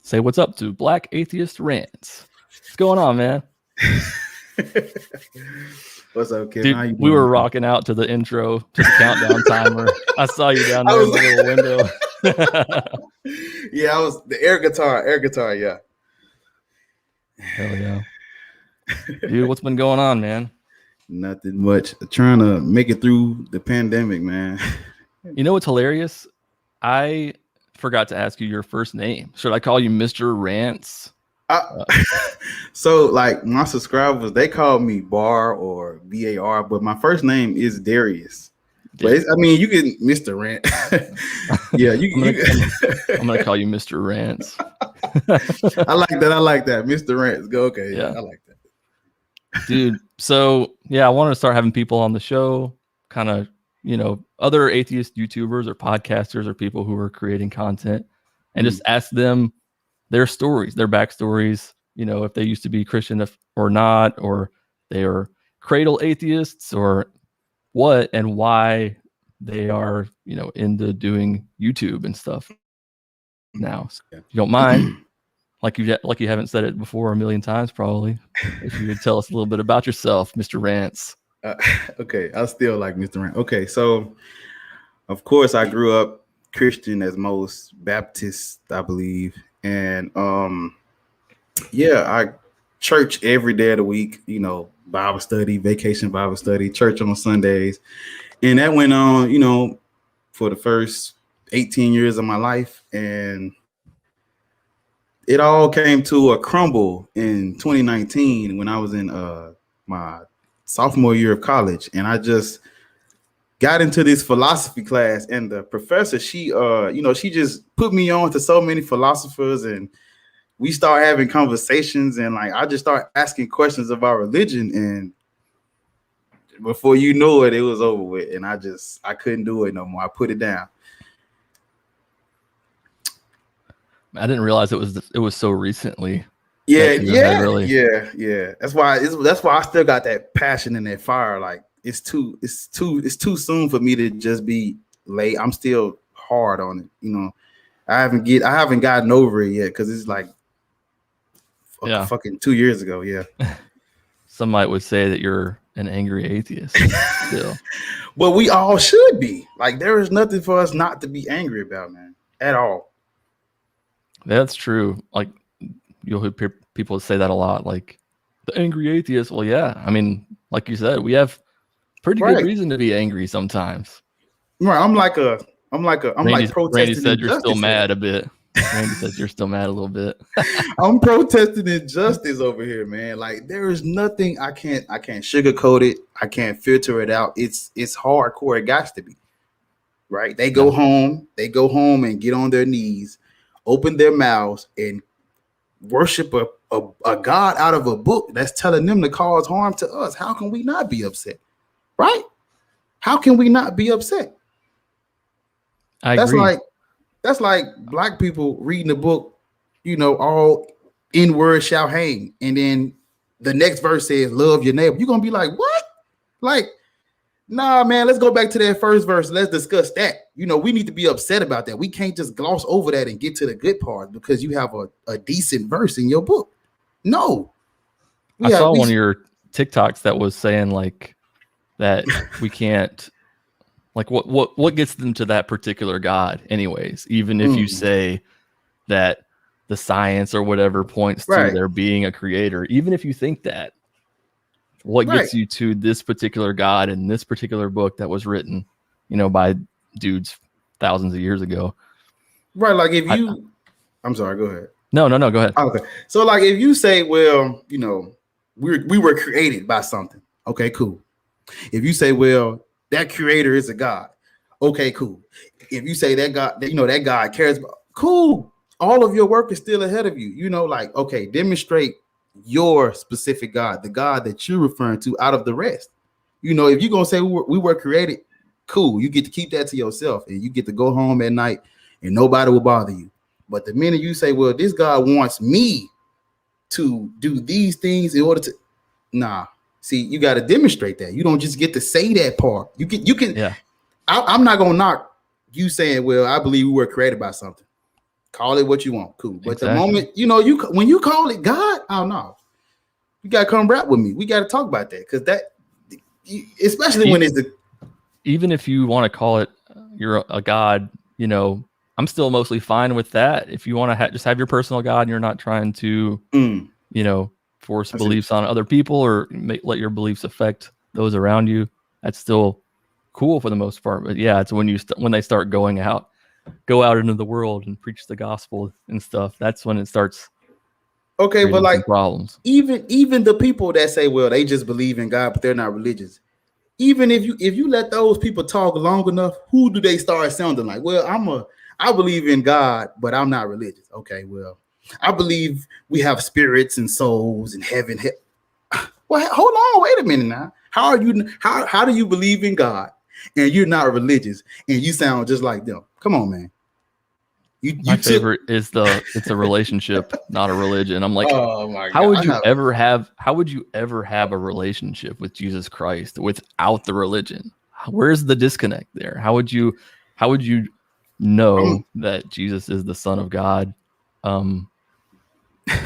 Say what's up to Black Atheist Rants. What's going on, man? What's up, kid? Dude, we were rocking out to the intro, to the countdown timer. I saw you down there in the little window. Yeah, I was the air guitar, yeah. Hell yeah. Dude, what's been going on, man? Nothing much. Trying to make it through the pandemic, man. You know what's hilarious? I forgot to ask you your first name. Should I call you Mr. Rants? So like my subscribers, they call me Bar or BAR, but my first name is Darius. But I mean, you can Mr. Rant. Yeah, I'm gonna call you Mr. Rants. I like that. Mr. Rants. Go okay. Yeah, I like that. Dude, so yeah, I wanted to start having people on the show, kind of, other atheist YouTubers or podcasters or people who are creating content, and just ask them their stories, their backstories, if they used to be Christian or not, or they are cradle atheists or what, and why they are, into doing YouTube and stuff now. So if you don't mind, like you haven't said it before a million times, probably, if you could tell us a little bit about yourself, Mr. Rants. Okay, I still like Mr. Rant. Okay, so of course I grew up Christian as most Baptists, I believe. And I church every day of the week, Bible study, vacation Bible study, church on Sundays. And that went on, for the first 18 years of my life. And it all came to a crumble in 2019 when I was in my sophomore year of college. And I just got into this philosophy class, and the professor, she just put me on to so many philosophers, and we start having conversations, and like I just start asking questions about religion, and before you know it, it was over with, and I couldn't do it no more. I put it down. I didn't realize it was so recently. Yeah. That's why I still got that passion and that fire. Like it's too soon for me to just be late. I'm still hard on it. I haven't gotten over it yet because it's like fucking 2 years ago. Yeah. Some would say that you're an angry atheist still. But we all should be. Like there is nothing for us not to be angry about, man, at all. That's true. Like you'll hear people say that a lot, like the angry atheist. Well, yeah. I mean, like you said, we have pretty good reason to be angry sometimes. Right. I'm like protesting. Brandi said you're still mad a bit. Brandi says you're still mad a little bit. I'm protesting injustice over here, man. Like there is nothing I can't sugarcoat it. I can't filter it out. It's hardcore. It got to be. Right. They go home and get on their knees, open their mouths, and worship a God out of a book that's telling them to cause harm to us. How can we not be upset? Right? How can we not be upset? I agree. That's like black people reading the book, all N-word shall hang. And then the next verse says, love your neighbor. You're going to be like, what? Like, nah, man, let's go back to that first verse. Let's discuss that. We need to be upset about that. We can't just gloss over that and get to the good part because you have a decent verse in your book. No. I saw one of your TikToks that was saying like that we can't, like what gets them to that particular God anyways, even if you say that the science or whatever points to there being a creator, even if you think that, what gets you to this particular God in this particular book that was written, by dudes thousands of years ago. Right. Like if you, I'm sorry, go ahead. No, go ahead. Okay. So like if you say, well, we were created by something. Okay, cool. If you say, well, that creator is a God. Okay, cool. If you say that God, that God cares about, cool. All of your work is still ahead of you. Okay, demonstrate your specific God, the God that you're referring to out of the rest. If you're going to say we were created, cool. You get to keep that to yourself and you get to go home at night and nobody will bother you. But the minute you say, well, this God wants me to do these things in order to, see, you got to demonstrate that. You don't just get to say that part. You can. Yeah. I'm not going to knock you saying, well, I believe we were created by something. Call it what you want, cool. But Exactly. the moment when you call it God, oh no, you gotta come rap with me. We gotta talk about that because that, especially when it's even if you want to call it you're a God, I'm still mostly fine with that. If you want to just have your personal God and you're not trying to, force beliefs on other people or let your beliefs affect those around you, that's still cool for the most part. But yeah, it's when when they start go out into the world and preach the gospel and stuff. That's when it starts. Okay, but like problems. Even the people that say, well, they just believe in God, but they're not religious. Even if you let those people talk long enough, who do they start sounding like? Well, I believe in God, but I'm not religious. Okay, well, I believe we have spirits and souls in heaven. Well, hold on, wait a minute now. How do you believe in God and you're not religious and you sound just like them? Come on, man. My favorite is it's a relationship, not a religion. I'm like, oh my God. How would you ever have a relationship with Jesus Christ without the religion? Where's the disconnect there? How would you know that Jesus is the Son of God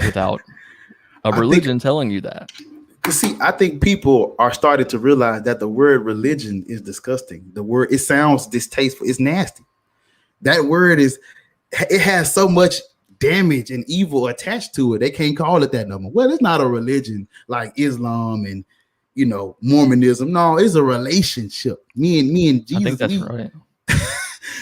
without a religion telling you that? See, I think people are starting to realize that the word religion is disgusting. The word, it sounds distasteful. It's nasty. That word it has so much damage and evil attached to it. They can't call it that no more. Well, it's not a religion like Islam and Mormonism. No, it's a relationship. Me and Jesus. I think that's right.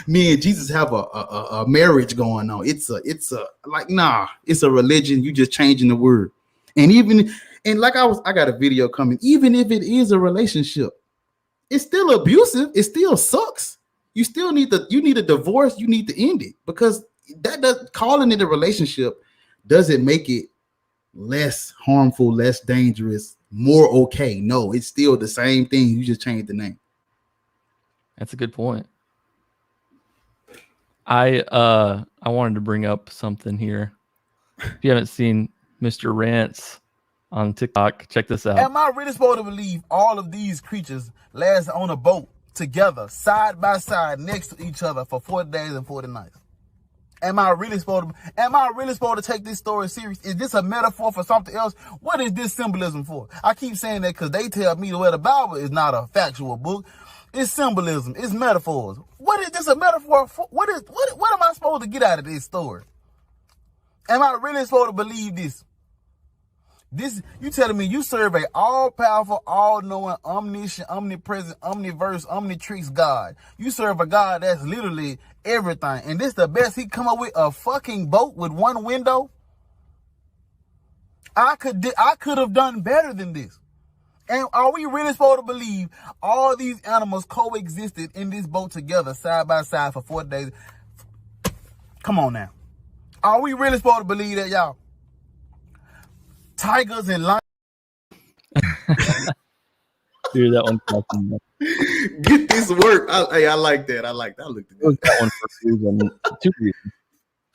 Me and Jesus have a marriage going on. It's a religion. You just changing the word. And like I got a video coming. Even if it is a relationship, it's still abusive. It still sucks. You still need a divorce. You need to end it because calling it a relationship doesn't make it less harmful, less dangerous, more okay. No, it's still the same thing. You just changed the name. That's a good point. I wanted to bring up something here. If you haven't seen Mr. Rants on TikTok, check this out. Am I really supposed to believe all of these creatures last on a boat together, side by side, next to each other for 40 days and 40 nights? Am I really supposed to take this story serious? Is this a metaphor for something else? What is this symbolism for? I keep saying that because they tell me the Bible is not a factual book. It's symbolism. It's metaphors. What is this a metaphor for? What am I supposed to get out of this story? Am I really supposed to believe this? You telling me you serve a all-powerful, all-knowing, omniscient, omnipresent, omniverse, omnitrix God. You serve a God that's literally everything. And this the best he come up with, a fucking boat with one window? I could have done better than this. And are we really supposed to believe all these animals coexisted in this boat together, side by side for 40 days? Come on now. Are we really supposed to believe that, y'all? Tigers and lions. Dude, that one. Get this work. I like that. I like that. I looked at that one for two reasons.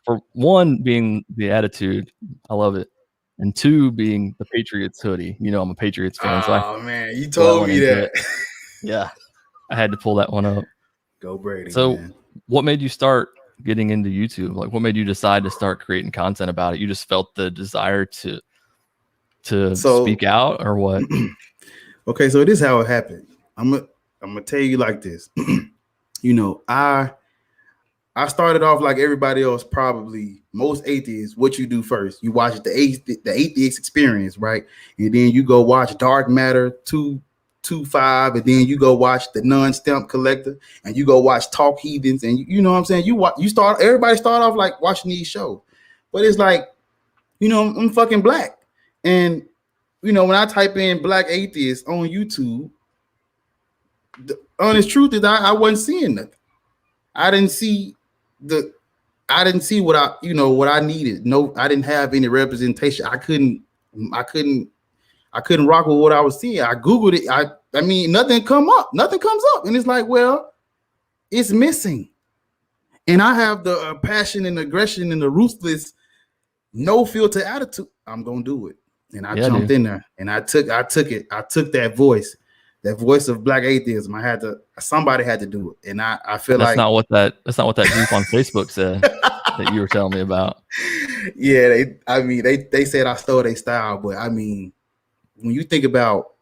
For one, being the attitude, I love it, and two, being the Patriots hoodie. I'm a Patriots fan. Man, you told me that. Yeah, I had to pull that one up. Go Brady. So, man. What made you start getting into YouTube? Like, what made you decide to start creating content about it? You just felt the desire to speak out, or what? Okay, so this is how it happened. I'm gonna tell you like this. I started off like everybody else, probably most atheists. What you do first, you watch the atheist experience, right? And then you go watch Dark Matter 225, and then you go watch the Non-Stamp Collector, and you go watch Talk Heathens, and you know what I'm saying? Everybody start off like watching these shows, but it's like, I'm fucking black. And, when I type in Black Atheist on YouTube, the honest truth is I wasn't seeing nothing. I didn't see what I needed. No, I didn't have any representation. I couldn't rock with what I was seeing. I Googled it. I mean, nothing comes up. And it's like, well, it's missing. And I have the passion and aggression and the ruthless, no filter attitude. I'm going to do it. And I jumped in there and I took it. I took that voice of Black atheism. Somebody had to do it. And I feel that's not what that group on Facebook said. that you were telling me about. Yeah, they said I stole their style, but I mean, when you think about,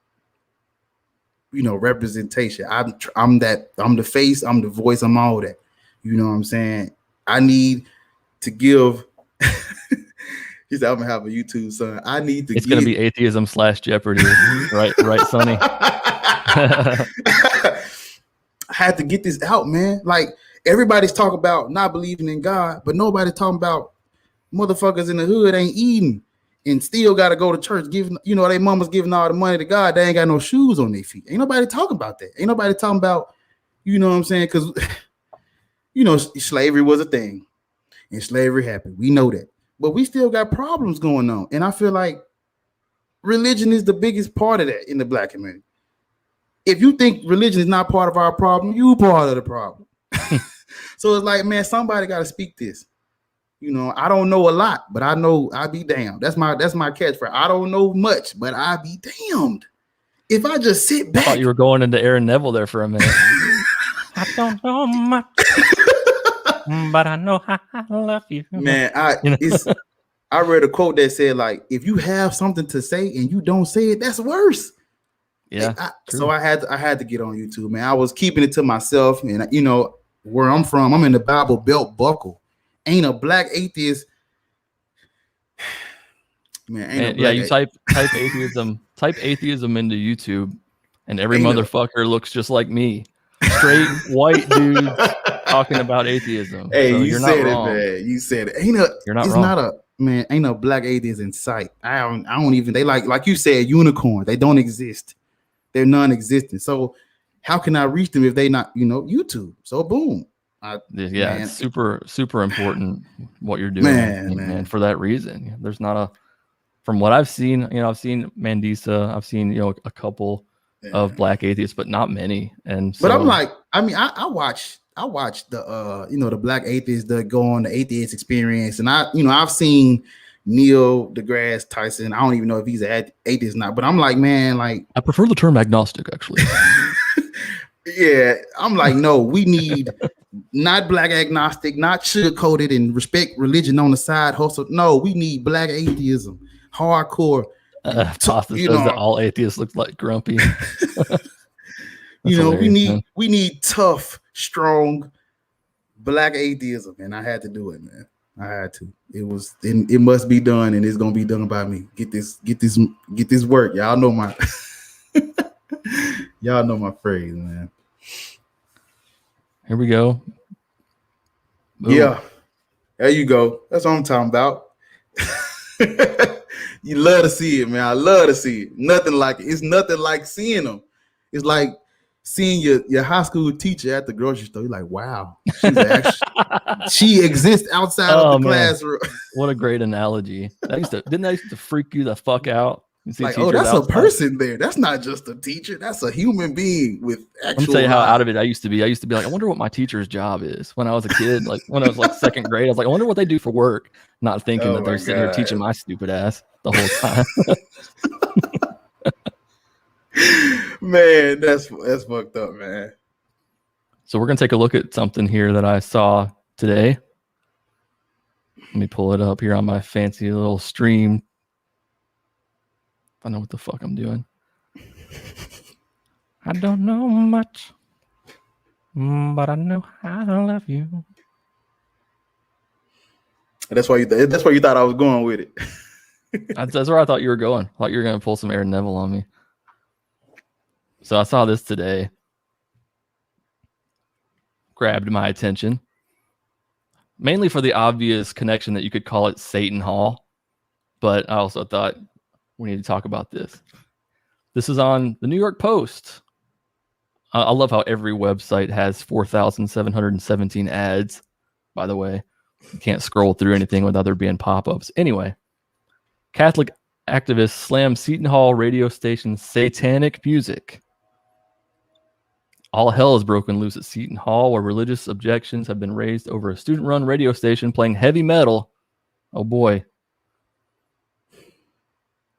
you know, representation, I'm the face, I'm the voice, I'm all that. You know what I'm saying? I need to give. He said, I'm gonna have a YouTube son. I need to. It's gonna be atheism / Jeopardy, right, Sonny? I had to get this out, man. Like, everybody's talking about not believing in God, but nobody's talking about motherfuckers in the hood ain't eating and still got to go to church, giving, you know, their mama's giving all the money to God. They ain't got no shoes on their feet. Ain't nobody talking about that. Ain't nobody talking about, you know what I'm saying? Because, you know, slavery was a thing and slavery happened. We know that. But we still got problems going on. And I feel like religion is the biggest part of that in the Black community. If you think religion is not part of our problem, you part of the problem. So it's like, man, somebody got to speak this. You know, I don't know a lot, but I know I be damned. That's my catchphrase. I don't know much, but I be damned. If I just sit back. I thought you were going into Aaron Neville there for a minute. I don't know much, but I know I love you. Man, I read a quote that said, like, if you have something to say and you don't say it, that's worse. Yeah. So I had to get on YouTube, man. I was keeping it to myself, and you know where I'm from. I'm in the Bible Belt buckle. Ain't a black atheist, man. You type atheism, into YouTube, and every motherfucker looks just like me. Straight white dudes talking about atheism. Hey, so you said it, man. You said it. You're not wrong. Ain't a black atheist in sight. I don't even. They like you said, unicorn. They don't exist. They're non-existent. So how can I reach them if they not, you know, YouTube? So boom. It's super important what you're doing, man. For that reason, there's not from what I've seen, you know, I've seen Mandisa, I've seen, you know, a couple of black atheists, but not many. And so, but I'm like, I mean, I watch the you know, the black atheists that go on the atheist experience, and I've seen Neil deGrasse Tyson. I don't even know if he's an atheist or not, but I'm like, man, like, I prefer the term agnostic, actually. Yeah, I'm like, no, we need not black agnostic, not sugar-coated and respect religion on the side hustle. No, we need black atheism, hardcore. Pasta says that all atheists look like grumpy. You know, we need tough, strong black atheism, and I had to do it, man. I had to. It must be done, and it's gonna be done by me. Get this work. Y'all know my y'all know my phrase, man. Here we go. Boom. Yeah, there you go. That's what I'm talking about. You love to see it, man. I love to see it. Nothing like it. It's nothing like seeing them. It's like seeing your high school teacher at the grocery store. You're like, wow, she exists outside of the classroom. What a great analogy. Didn't that used to freak you the fuck out? Like, oh, that's outside. A person there. That's not just a teacher. That's a human being with actual. Let me tell you how out of it I used to be. I used to be like, I wonder what my teacher's job is. When I was a kid, like when I was like second grade, I was like, I wonder what they do for work. Not thinking that they're sitting here teaching my stupid ass the whole time. Man, that's fucked up, man. So we're gonna take a look at something here that I saw today. Let me pull it up here on my fancy little stream. I know what the fuck I'm doing. I don't know much, but I know I love you. That's why you thought I was going with it. That's where I thought you were going. I thought you were going to pull some Aaron Neville on me. So I saw this today. Grabbed my attention. Mainly for the obvious connection that you could call it Seton Hall. But I also thought we need to talk about this. This is on the New York Post. I love how every website has 4,717 ads, by the way. You can't scroll through anything without there being pop-ups. Anyway, Catholic activists slam Seton Hall radio station Satanic music. All hell has broken loose at Seton Hall, where religious objections have been raised over a student-run radio station playing heavy metal. Oh boy.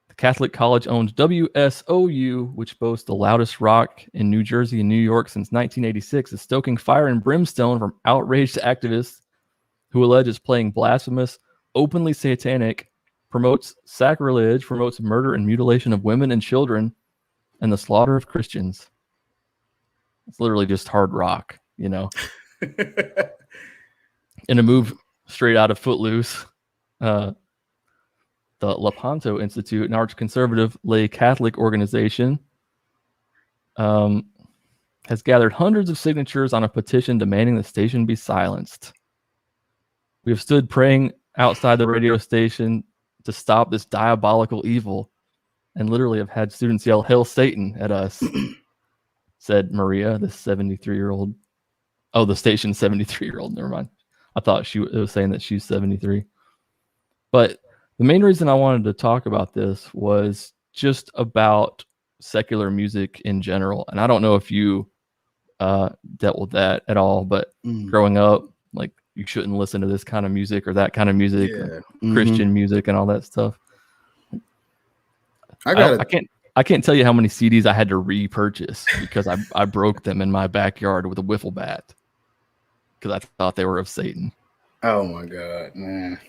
The Catholic college-owned WSOU, which boasts the loudest rock in New Jersey and New York since 1986, is stoking fire and brimstone from outraged activists who alleges playing blasphemous, openly satanic, promotes sacrilege, promotes murder and mutilation of women and children, and the slaughter of Christians. It's literally just hard rock, you know. In a move straight out of Footloose, the Lepanto Institute, an arch-conservative lay Catholic organization, has gathered hundreds of signatures on a petition demanding the station be silenced. We have stood praying outside the radio station to stop this diabolical evil and literally have had students yell, "Hail Satan" at us, said Maria, the 73-year-old. Oh, the station's 73-year-old. Never mind. I thought it was saying that she's 73. But the main reason I wanted to talk about this was just about secular music in general. And I don't know if you dealt with that at all, but growing up, like, you shouldn't listen to this kind of music or that kind of music, like Christian music and all that stuff. I can't tell you how many CDs I had to repurchase because I broke them in my backyard with a wiffle bat because I thought they were of Satan. Oh my God, man.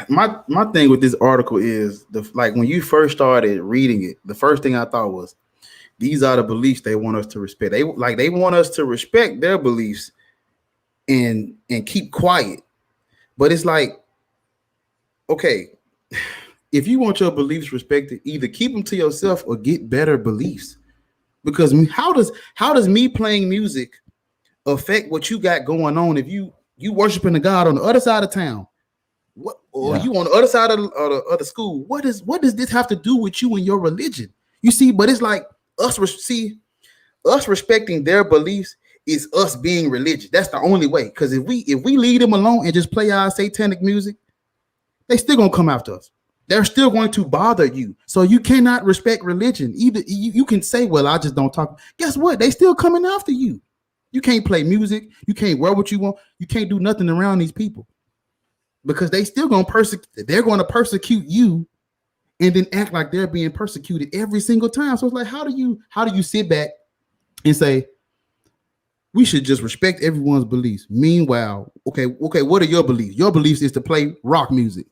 My thing with this article is like when you first started reading it, the first thing I thought was, these are the beliefs they want us to respect. They want us to respect their beliefs and keep quiet. But it's like, okay, if you want your beliefs respected, either keep them to yourself or get better beliefs. Because how does me playing music affect what you got going on if you worshiping a God on the other side of town? You on the other side of the school? What does this have to do with you and your religion? You see, but it's like us respecting their beliefs is us being religious. That's the only way. Because if we leave them alone and just play our satanic music, they still gonna come after us. They're still going to bother you. So you cannot respect religion. Either you can say, well, I just don't talk. Guess what? They still coming after you. You can't play music. You can't wear what you want. You can't do nothing around these people because they still gonna persecute. They're going to persecute you and then act like they're being persecuted every single time. So it's like, how do you sit back and say, we should just respect everyone's beliefs? Meanwhile, okay, what are your beliefs? Your beliefs is to play rock music.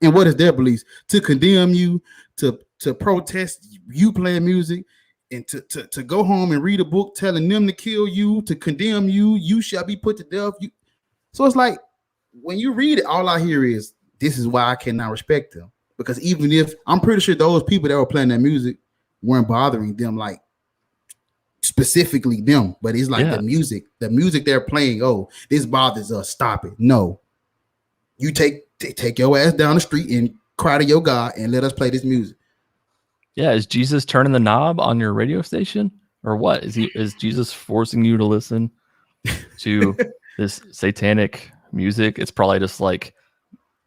And what is their beliefs? To condemn you, to protest you playing music, and to go home and read a book telling them to kill you, to condemn you, you shall be put to death. So it's like, when you read it, all I hear is, this is why I cannot respect them. Because even if, I'm pretty sure those people that were playing that music weren't bothering them, like specifically them, but it's like the music they're playing, oh, this bothers us, stop it. No. You take your ass down the street and cry to your God and let us play this music. Yeah, is Jesus turning the knob on your radio station, or what? Is Jesus forcing you to listen to this satanic music? It's probably just like,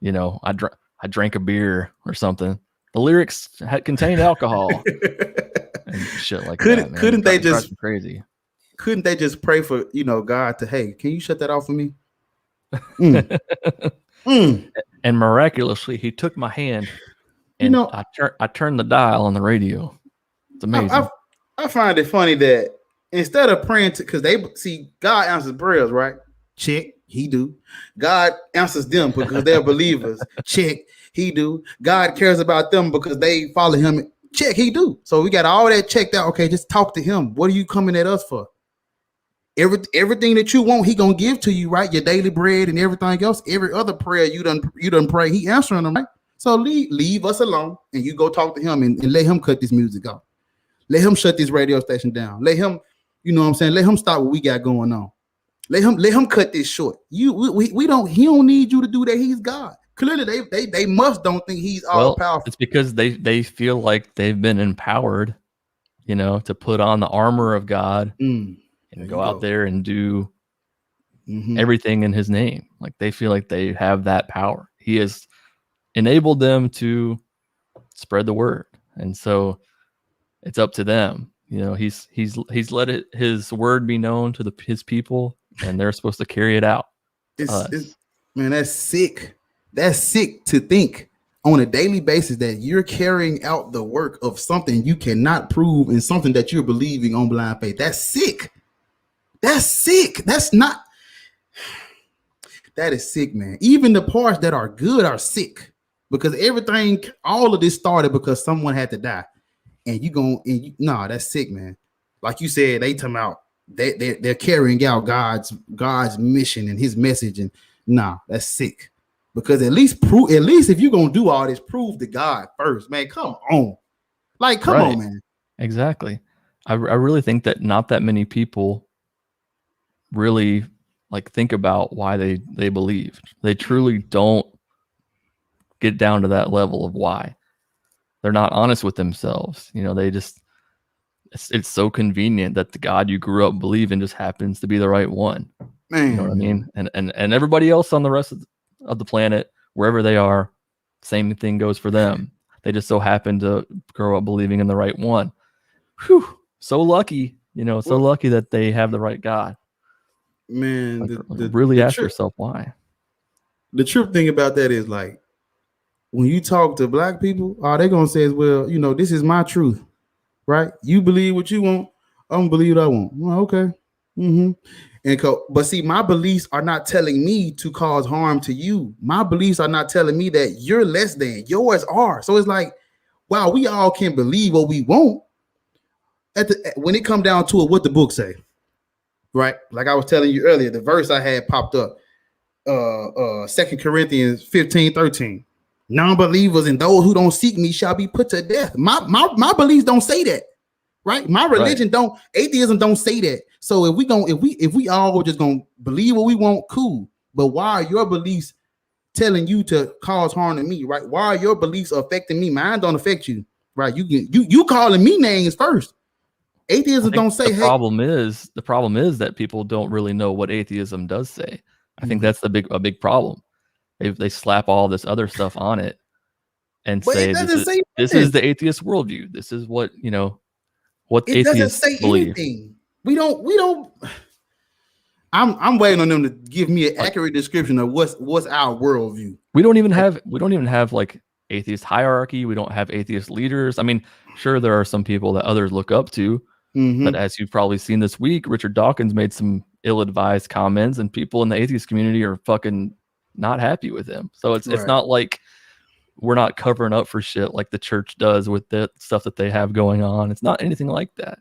you know, I drank a beer or something. The lyrics contained alcohol and shit like that. Man. Couldn't they just crazy? Couldn't they just pray for, you know, God to, hey, can you shut that off for me? And miraculously, he took my hand and I turned the dial on the radio. It's amazing. I find it funny that instead of praying because they see God answers prayers, right? Check, he do. God answers them because they're believers. Check, he do. God cares about them because they follow him. Check, he do. So we got all that checked out. Okay, just talk to him. What are you coming at us for? Everything that you want, he gonna give to you, right? Your daily bread and everything else. Every other prayer you done pray, he answering them, right? So leave us alone and you go talk to him and let him cut this music off. Let him shut this radio station down. Let him, you know what I'm saying? Let him stop what we got going on. Let him cut this short. He don't need you to do that. He's God. Clearly they must don't think he's all powerful. It's because they feel like they've been empowered, you know, to put on the armor of God. And go out there and do everything in his name. Like they feel like they have that power. He has enabled them to spread the word. And so it's up to them. You know, he's let his word be known to his people, and they're supposed to carry it out. Man, that's sick. That's sick to think on a daily basis that you're carrying out the work of something you cannot prove and something that you're believing on blind faith. That's sick. That's sick. That's not. That is sick, man. Even the parts that are good are sick because everything, all of this started because someone had to die. And that's sick, man. Like you said, they talking about they're carrying out God's mission and his message. And that's sick. Because at least if you're gonna do all this, prove to God first, man. Come on. Like, come on, man. Exactly. I really think that not that many people really like think about why they believe. They truly don't get down to that level of why. They're not honest with themselves. They just it's so convenient that the God you grew up believing just happens to be the right one. Man. You know what I mean? And everybody else on the rest of the planet, wherever they are, same thing goes for them. They just so happen to grow up believing in the right one. Whew, so lucky, so lucky that they have the right God. Man, like, really ask yourself why. The true thing about that is, like, when you talk to black people, all they're gonna say is, well, this is my truth, right? You believe what you want, I'm gonna believe what I want. Well, okay. But see, my beliefs are not telling me to cause harm to you. My beliefs are not telling me that you're less than. Yours are. So it's like, wow, we all can believe what we want. When it come down to it, what the book say, right? Like I was telling you earlier, the verse I had popped up, 2 Corinthians 15:13. Non-believers and those who don't seek me shall be put to death. My beliefs don't say that, right? My religion atheism don't say that. So if we all just gonna believe what we want, cool. But why are your beliefs telling you to cause harm to me, right? Why are your beliefs affecting me? Mine don't affect you, right? You calling me names first. Atheism don't say. The problem is that people don't really know what atheism does say. I think that's a big problem. They slap all this other stuff on it and say this is the atheist worldview. This is what what it atheists doesn't say believe. Anything. We don't. I'm waiting on them to give me an accurate description of what's our worldview. We don't even have like atheist hierarchy. We don't have atheist leaders. I mean, sure, there are some people that others look up to, but as you've probably seen this week, Richard Dawkins made some ill-advised comments, and people in the atheist community are fucking not happy with him. So it's not like we're not covering up for shit like the church does with the stuff that they have going on. It's not anything like that.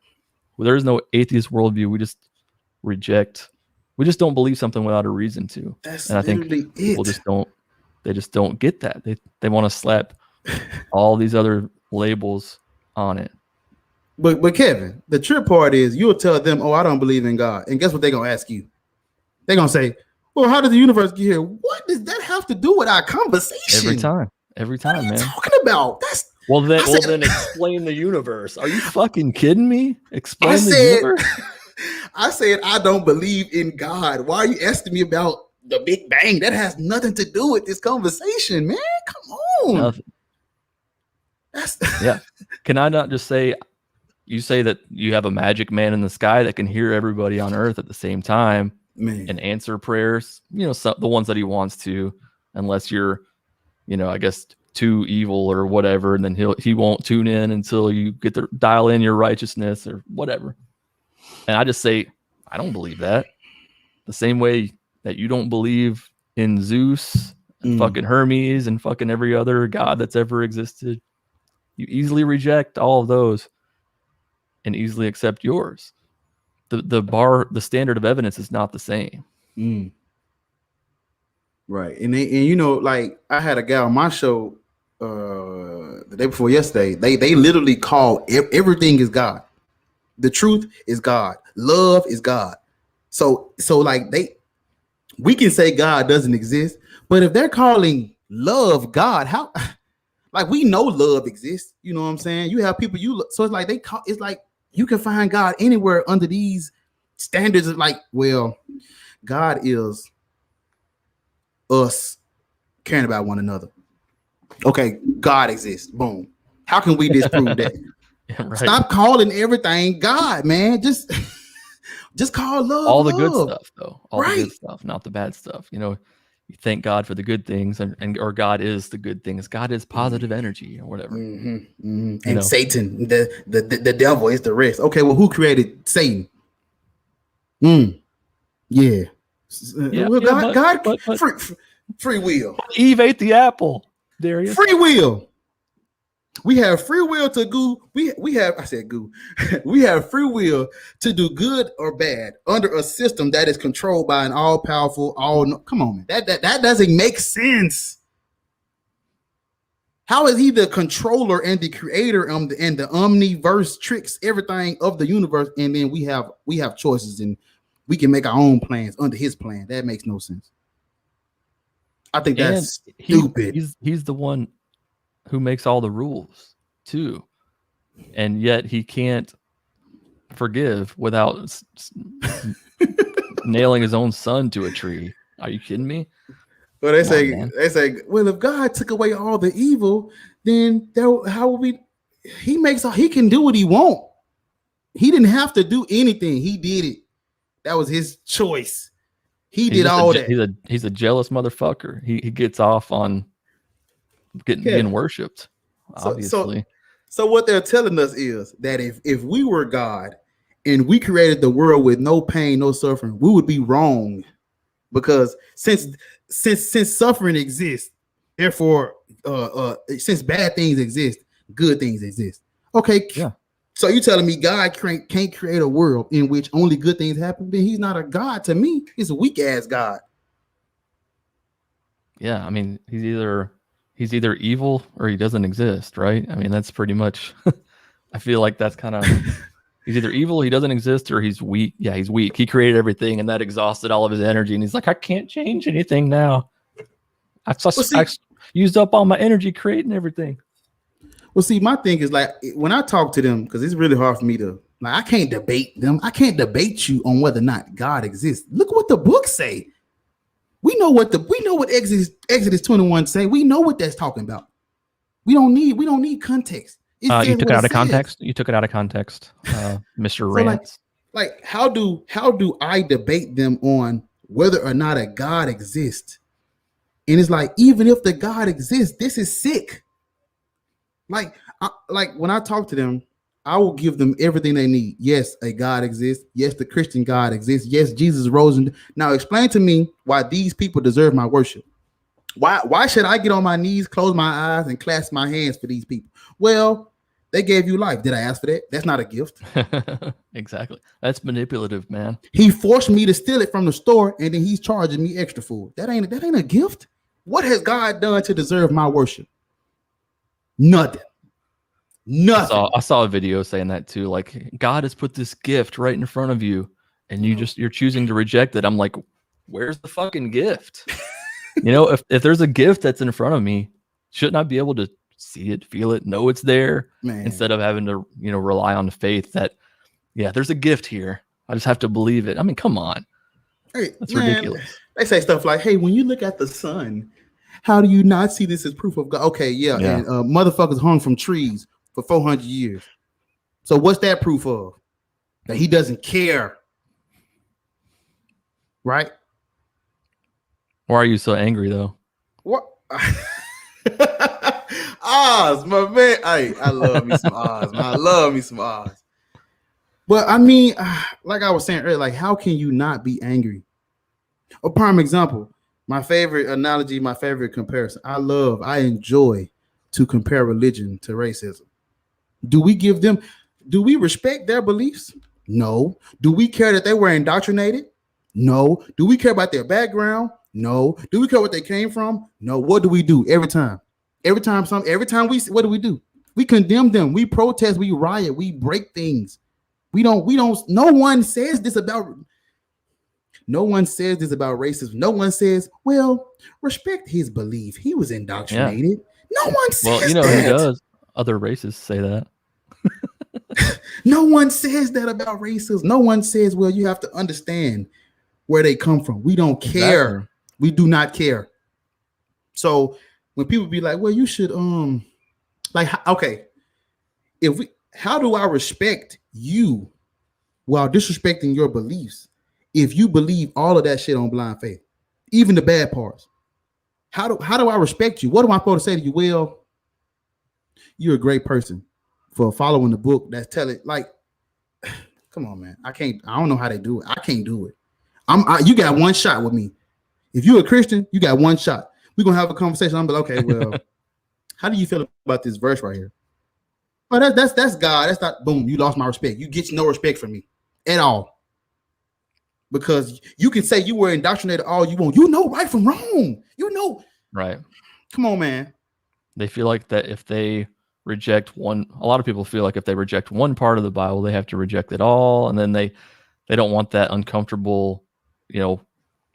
There is no atheist worldview. We just reject. We just don't believe something without a reason to. And I think people just don't get that. They want to slap all these other labels on it. But Kevin, the trip part is you'll tell them, oh, I don't believe in God. And guess what they're going to ask you? They're going to say, well, how did the universe get here? What does that have to do with our conversation? Every time, what are man. you talking about? Then explain the universe. Are you fucking kidding me? Explain the universe? I said, I don't believe in God. Why are you asking me about the Big Bang? That has nothing to do with this conversation, man. Come on. Nothing. Yeah. Can I not just say, you say that you have a magic man in the sky that can hear everybody on earth at the same time, man, and answer prayers, the ones that he wants to, unless you're, I guess too evil or whatever. And then he won't tune in until you get to dial in your righteousness or whatever. And I just say, I don't believe that. The same way that you don't believe in Zeus and fucking Hermes and fucking every other god that's ever existed. You easily reject all of those and easily accept yours. The standard of evidence is not the same. Right. And like I had a guy on my show the day before yesterday. They literally call everything is God. The truth is God. Love is God. So like we can say God doesn't exist, but if they're calling love God, how, like, we know love exists. You know what I'm saying? You have people so it's like it's like you can find God anywhere under these standards of like, well, God is us caring about one another. Okay, God exists. Boom. How can we disprove that? Yeah, right. Stop calling everything God, man. Just call love. All the good stuff, though. All the good stuff, not the bad stuff. You thank God for the good things, or God is the good things. God is positive energy, or whatever. And Satan, the devil, is the rest. Okay, well, who created Satan? Yeah. Well, God, free will. Eve ate the apple, Darius. Free will. We have free will to go. We have. I said go. We have free will to do good or bad under a system that is controlled by an all-powerful, come on, man. That doesn't make sense. How is he the controller and the creator and the omniverse tricks everything of the universe, and then we have choices and we can make our own plans under his plan? That makes no sense. I think that's stupid. He's the one who makes all the rules too, and yet he can't forgive without nailing his own son to a tree. Are you kidding me? Well, they say, well, if God took away all the evil, then how would we? He can do what he wants. He didn't have to do anything. He did it. That was his choice. He did all that. He's a jealous motherfucker. He gets off on getting worshipped, obviously. So what they're telling us is that if we were God and we created the world with no pain, no suffering, we would be wrong, because since suffering exists, therefore, since bad things exist, good things exist. Okay, yeah. So you telling me God can't create a world in which only good things happen? Then he's not a God to me. He's a weak ass God. Yeah, I mean, he's either evil or he doesn't exist, right? I mean, that's pretty much. I feel like that's kind of. He's either evil, he doesn't exist, or he's weak. Yeah, he's weak. He created everything, and that exhausted all of his energy. And he's like, I can't change anything now. I used up all my energy creating everything. Well, see, my thing is like when I talk to them, because it's really hard for me to I can't debate them. I can't debate you on whether or not God exists. Look what the books say. We know what Exodus 21 say. We know what that's talking about. We don't need context. You took it out of context. You took it out of context, Mr. Rants. Like how do I debate them on whether or not a God exists? And it's like, even if the God exists, this is sick. Like when I talk to them, I will give them everything they need. Yes, a God exists. Yes, the Christian God exists. Yes, Jesus rose. Now explain to me why these people deserve my worship. Why should I get on my knees, close my eyes, and clasp my hands for these people? Well, they gave you life. Did I ask for that? That's not a gift. Exactly. That's manipulative, man. He forced me to steal it from the store, and then he's charging me extra for it. That ain't a gift. What has God done to deserve my worship? Nothing. I saw a video saying that too. Like, God has put this gift right in front of you, and you're choosing to reject it. I'm like, where's the fucking gift? If there's a gift that's in front of me, shouldn't I be able to see it, feel it, know it's there, instead of having to, rely on the faith that, yeah, there's a gift here. I just have to believe it. I mean, come on. Hey, that's ridiculous. They say stuff like, hey, when you look at the sun, how do you not see this as proof of God? Okay, yeah. And motherfuckers hung from trees for 400 years. So what's that proof of? That he doesn't care. Right? Why are you so angry though? What? Oz, my man. I love me some Oz. I love me some Oz. But I mean, like I was saying earlier, like, how can you not be angry? A prime example, my favorite analogy, my favorite comparison. I enjoy to compare religion to racism. Do we respect their beliefs? No. Do we care that they were indoctrinated? No. Do we care about their background? No. Do we care what they came from? No. What do we do every time? Every time what do we do? We condemn them. We protest. We riot. We break things. No one says this about racism. No one says, well, respect his belief. He was indoctrinated. Yeah. No one says that. Who does? Other races say that. No one says that about racism. No one says, well, you have to understand where they come from. We don't care. Exactly. We do not care. So when people be like, well, you should, okay, how do I respect you while disrespecting your beliefs if you believe all of that shit on blind faith, even the bad parts? How do I respect you? What am I supposed to say to you? Well, you're a great person for following the book that's telling, like, come on, man. I don't know how they do it. I can't do it. You got one shot with me. If you're a Christian, you got one shot. We're gonna have a conversation. I'm like, okay, well, how do you feel about this verse right here? Oh, that's God. That's not, boom, you lost my respect. You get no respect from me at all. Because you can say you were indoctrinated all you want. You know right from wrong. You know. Right. Come on, man. They feel like that if they reject one, a lot of people feel like if they reject one part of the Bible, they have to reject it all. And then they don't want that uncomfortable,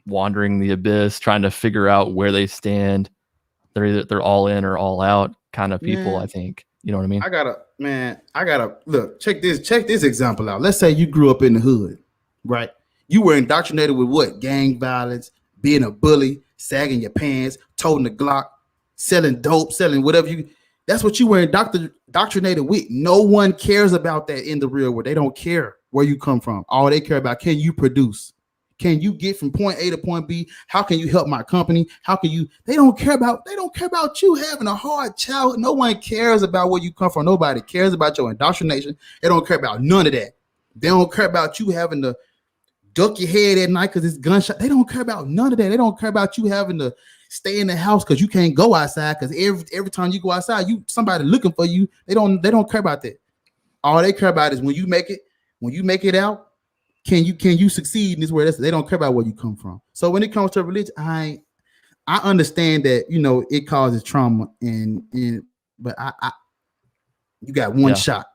wandering the abyss, trying to figure out where they stand. They're all in or all out kind of people, I think. You know what I mean? I gotta look, check this example out. Let's say you grew up in the hood, right? You were indoctrinated with what? Gang violence, being a bully, sagging your pants, toting the Glock, selling dope, selling whatever that's what you were indoctrinated with. No one cares about that in the real world. They don't care where you come from. All they care about, can you produce? Can you get from point A to point B? How can you help my company? How can you? They don't care about you having a hard childhood. No one cares about where you come from. Nobody cares about your indoctrination. They don't care about none of that. They don't care about you having to duck your head at night because it's gunshot. They don't care about none of that. They don't care about you having to stay in the house because you can't go outside because every time you go outside, somebody looking for you. They don't care about that. All they care about is when you make it out. Can you succeed in this world? They don't care about where you come from. So when it comes to religion, I understand that it causes trauma but you got one shot.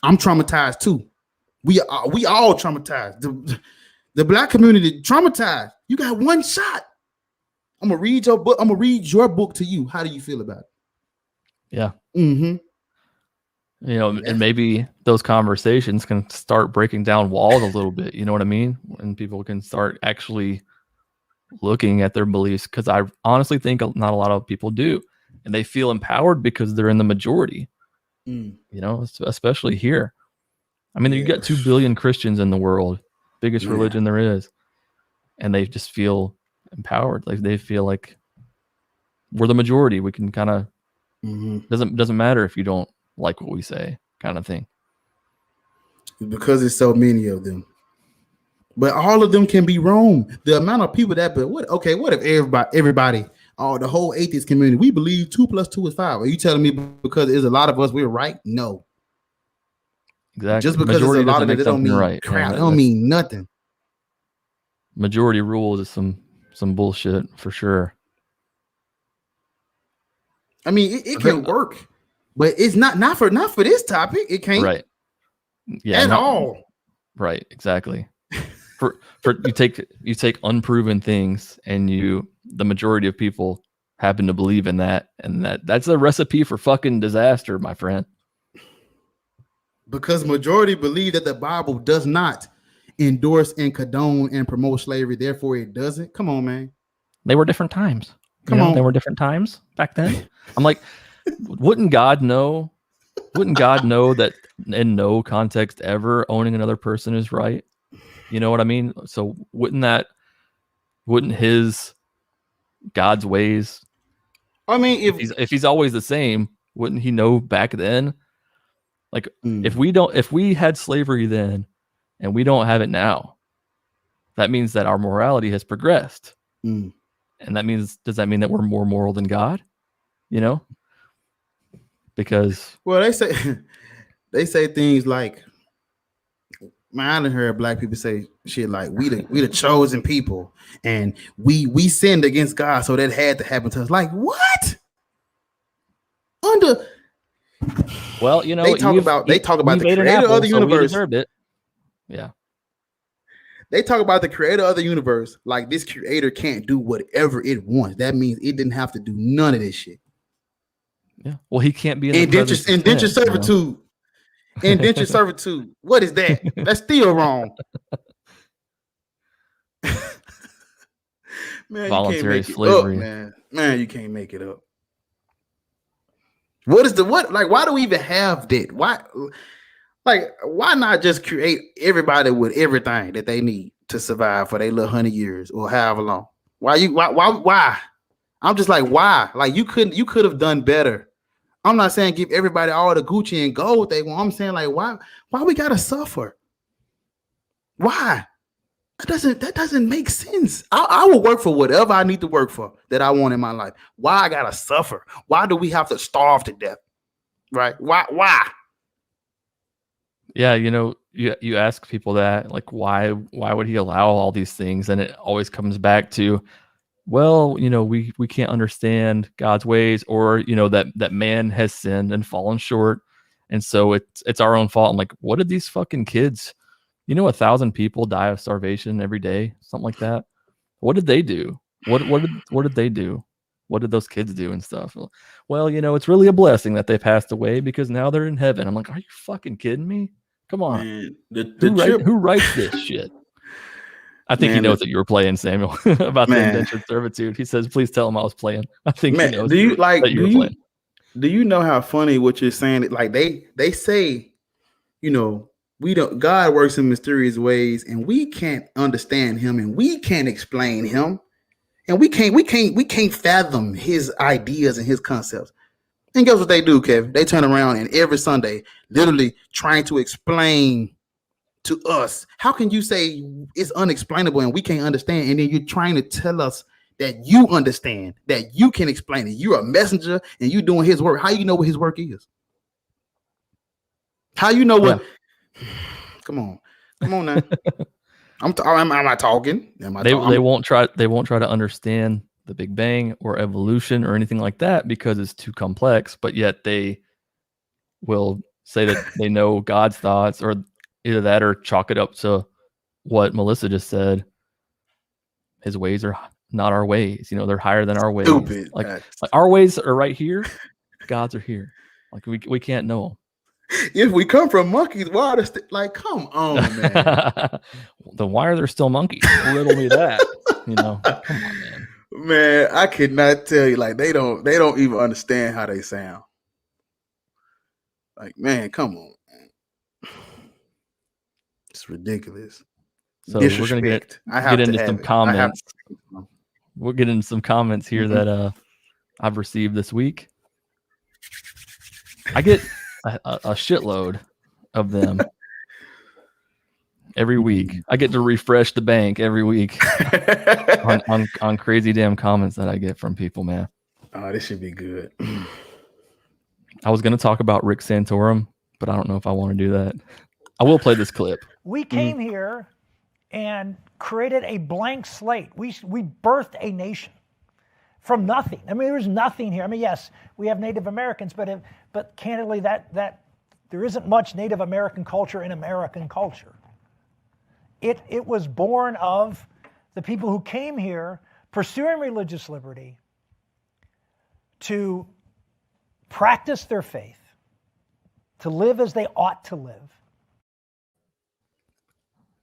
I'm traumatized too. We all traumatized. The black community traumatized. You got one shot. I'm gonna read your book. I'm gonna read your book to you. How do you feel about it? Yeah. Mm-hmm. And maybe those conversations can start breaking down walls a little bit. You know what I mean? And people can start actually looking at their beliefs, because I honestly think not a lot of people do, and they feel empowered because they're in the majority. Especially here. I mean, you got 2 billion Christians in the world, biggest religion there is, and they just feel empowered. Like they feel like we're the majority. We can kind of doesn't matter if you don't like what we say, kind of thing. Because there's so many of them. But all of them can be wrong. The amount of people what if everybody, the whole atheist community, we believe 2 + 2 is 5. Are you telling me because there's a lot of us we're right? No. Exactly. Just because there's a lot of it don't mean right. crap. It don't mean nothing. Majority rules is some bullshit for sure. I mean, it can work, but it's not for this topic. It can't. Right. Yeah. At all. Right. Exactly. for you take unproven things, and the majority of people happen to believe in that, and that's a recipe for fucking disaster, my friend. Because majority believe that the Bible does not endorse and condone and promote slavery, therefore it doesn't. Come on, man. They were different times. Come on. They were different times back then. I'm like, wouldn't God know? Wouldn't God know that in no context ever owning another person is right? You know what I mean? So wouldn't his God's ways? I mean, if he's always the same, wouldn't he know back then? Like if we had slavery then and we don't have it now, that means that our morality has progressed. And does that mean that we're more moral than God? Because they say things like, man, I heard black people say shit like we the chosen people and we sinned against God, so that had to happen to us. Like what? Well, they talk about the creator of the universe. So it. Yeah. They talk about the creator of the universe like this creator can't do whatever it wants. That means it didn't have to do none of this shit. Yeah. Well, he can't be in indentured servitude. Indentured servitude. What is that? That's still wrong. Man, voluntary you can't make slavery. it up, man, you can't make it up. Why do we even have that? Why not just create everybody with everything that they need to survive for their little 100 years or however long? Why? I'm just like, why? Like you could have done better. I'm not saying give everybody all the Gucci and gold they want. I'm saying like, why we gotta suffer? Why? That doesn't make sense. I will work for whatever I need to work for that I want in my life. Why I gotta suffer? Why do we have to starve to death? Right? Why? Yeah, you ask people that, like, why would he allow all these things? And it always comes back to, well, we can't understand God's ways, or that man has sinned and fallen short, and so it's our own fault. And like, what did these fucking kids, 1,000 people die of starvation every day, something like that? What did they do? What did they do? What did those kids do and stuff? Well, it's really a blessing that they passed away, because now they're in heaven. I'm like, are you fucking kidding me? Come on. Man, who writes this shit? I think he knows that you were playing, Samuel, about the indentured servitude. He says, please tell him I was playing. I think he knows that you were playing. Do you know how funny what you're saying? Like they say, God works in mysterious ways, and we can't understand him, and we can't explain him, and we can't fathom his ideas and his concepts. And guess what they do, Kevin? They turn around and every Sunday, literally trying to explain to us. How can you say it's unexplainable and we can't understand, and then you're trying to tell us that you understand, that you can explain it? You're a messenger and you doing his work. How you know what his work is? How you know what? Yeah. Come on now. Am I talking? They won't try to understand the Big Bang or evolution or anything like that because it's too complex, but yet they will say that they know God's thoughts, or either that or chalk it up to what Marissa just said. His ways are not our ways. They're higher than our ways. Stupid. Like our ways are right here. God's are here. Like we can't know them. If we come from monkeys, why are they like, come on, man. Then why are there still monkeys? Riddle me that. Come on, man. Man, I could not tell you. Like, they don't even understand how they sound. Like, man, come on, man. It's ridiculous. So we're gonna get into some comments. We'll get into some comments here that I've received this week. I get a shitload of them every week. I get to refresh the bank every week on crazy damn comments that I get from people, man. Oh, this should be good. I was going to talk about Rick Santorum, but I don't know if I want to do that. I will play this clip. We came here and created a blank slate. We birthed a nation from nothing. I mean, there's nothing here. I mean, yes, we have Native Americans, but candidly, that there isn't much Native American culture in American culture. It was born of the people who came here pursuing religious liberty to practice their faith, to live as they ought to live.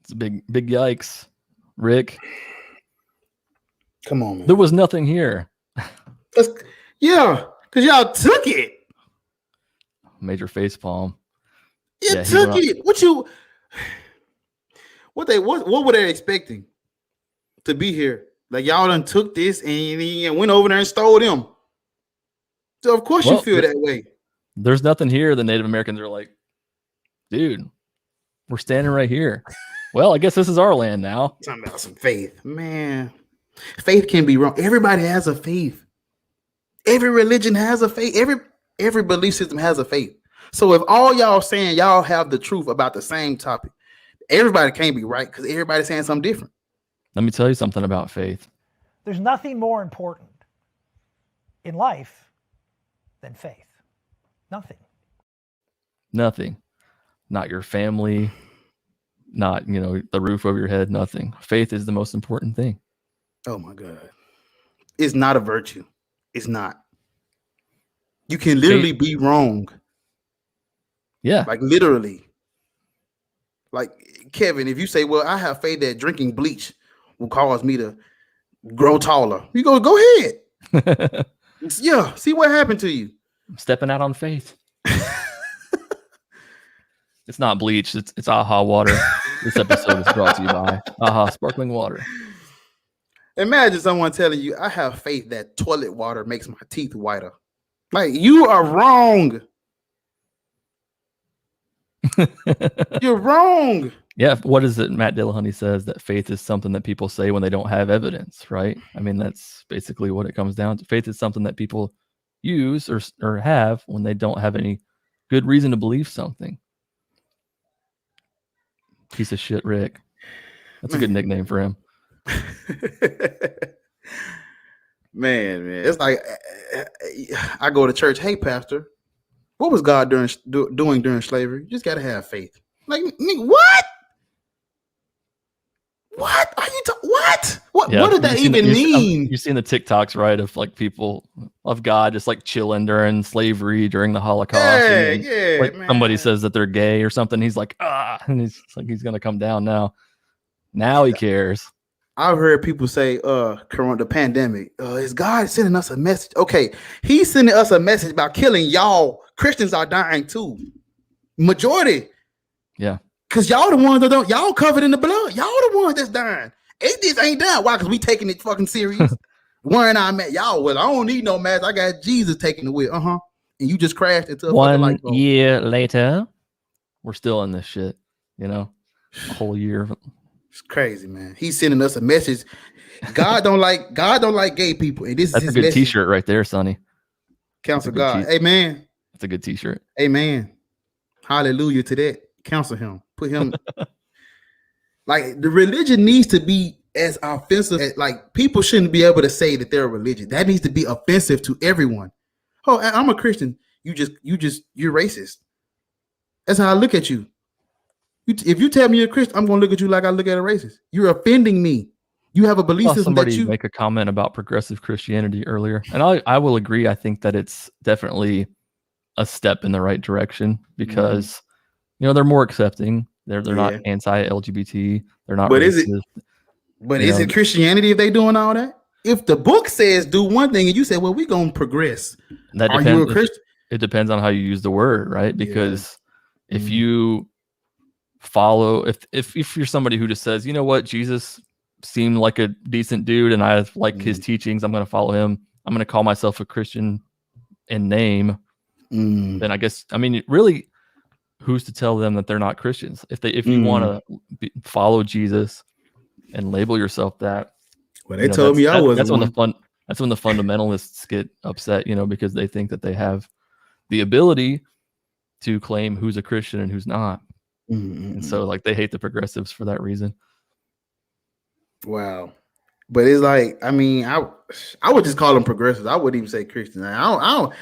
It's a big yikes, Rick. Come on, man. There was nothing here. Yeah, because y'all took it. Major face palm. It took it. What were they expecting to be here? Like, y'all done took this and went over there and stole them. So of course you feel that way. There's nothing here. The Native Americans are like, dude, we're standing right here. Well, I guess this is our land now. Talking about some faith, man. Faith can be wrong. Everybody has a faith. Every religion has a faith. Every belief system has a faith. So if all y'all saying y'all have the truth about the same topic, everybody can't be right because everybody's saying something different. Let me tell you something about faith. There's nothing more important in life than faith. Nothing. Nothing. Not your family, not, the roof over your head, nothing. Faith is the most important thing. Oh my God. It's not a virtue. It's not. You can literally be wrong. Yeah. Like literally. Like, Kevin, if you say, well, I have faith that drinking bleach will cause me to grow taller, you go ahead. Yeah. See what happened to you. I'm stepping out on faith. It's not bleach. It's AHA water. This episode is brought to you by AHA sparkling water. Imagine someone telling you, I have faith that toilet water makes my teeth whiter. Like, you are wrong. You're wrong. Yeah, what is it? Matt Dillahunty says that faith is something that people say when they don't have evidence, right? I mean, that's basically what it comes down to. Faith is something that people use or have when they don't have any good reason to believe something. Piece of shit, Rick. That's a good nickname for him. Man, it's like I go to church. Hey, pastor, what was God doing during slavery? You just got to have faith. Like, nigga, what? What are you what? Yeah, what does that even mean? You've seen the TikToks, right, of like people of God just like chilling during slavery, during the Holocaust. Yeah, like man. somebody says that they're gay or something. He's like, and he's like, he's gonna come down now. Now he cares. I've heard people say, corona, the pandemic, is God sending us a message? Okay, he's sending us a message about killing y'all. Christians are dying too. Majority. Yeah. Because y'all the ones that don't, y'all covered in the blood. Y'all the ones that's dying. Atheists ain't dying. Why? Because we taking it fucking serious. Wearing our mask. Y'all, well, I don't need no mask. I got Jesus taking the wheel. And you just crashed into a 1 year later, we're still in this shit, a whole year. It's crazy, man. He's sending us a message. God don't like gay people. And That's a good message. T-shirt right there, Sonny. Counsel God. Amen. That's a good T-shirt. Amen. Hallelujah to that. Counsel him. Put him. Like, the religion needs to be as offensive as, like, people shouldn't be able to say that they're a religion. That needs to be offensive to everyone. Oh, I'm a Christian. You're racist. That's how I look at you. If you tell me you're a Christian, I'm going to look at you like I look at a racist. You're offending me. You have a belief system that you make a comment about progressive Christianity earlier, and I will agree. I think that it's definitely a step in the right direction because they're more accepting. They're not anti-LGBT. They're not. But racist. Is it Christianity if they doing all that? If the book says do one thing and you say, well, we're going to progress. That depends. Are you a Christian? It depends on how you use the word, right? Because if you follow, if you're somebody who just says, you know what, Jesus seemed like a decent dude and I like his teachings, I'm going to follow him. I'm going to call myself a Christian in name. Then I guess, really, who's to tell them that they're not Christians? If you want to follow Jesus and label yourself that, well, they told me I was. That's when the fundamentalists get upset, because they think that they have the ability to claim who's a Christian and who's not, and so like they hate the progressives for that reason. Wow, but it's like I would just call them progressives. I wouldn't even say Christians. I don't.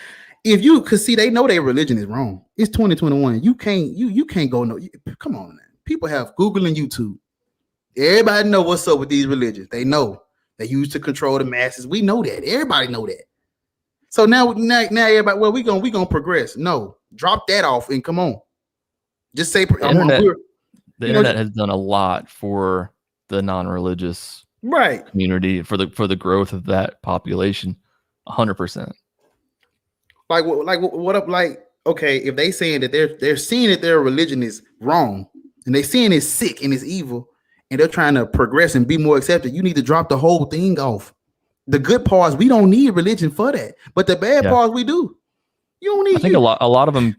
If you could see, they know their religion is wrong. It's 2021. You can't go no. Come on, man. People have Google and YouTube. Everybody know what's up with these religions. They know they used to control the masses. We know that. Everybody know that. So now everybody, well, we gonna progress. No, drop that off and come on. Just say the internet has done a lot for the non-religious community for the growth of that population. 100%. What up? Like, okay, if they saying that they're seeing that their religion is wrong and they seeing it's sick and it's evil and they're trying to progress and be more accepted, you need to drop the whole thing off. The good parts, we don't need religion for that, but the bad parts we do. You don't need. I think a lot of them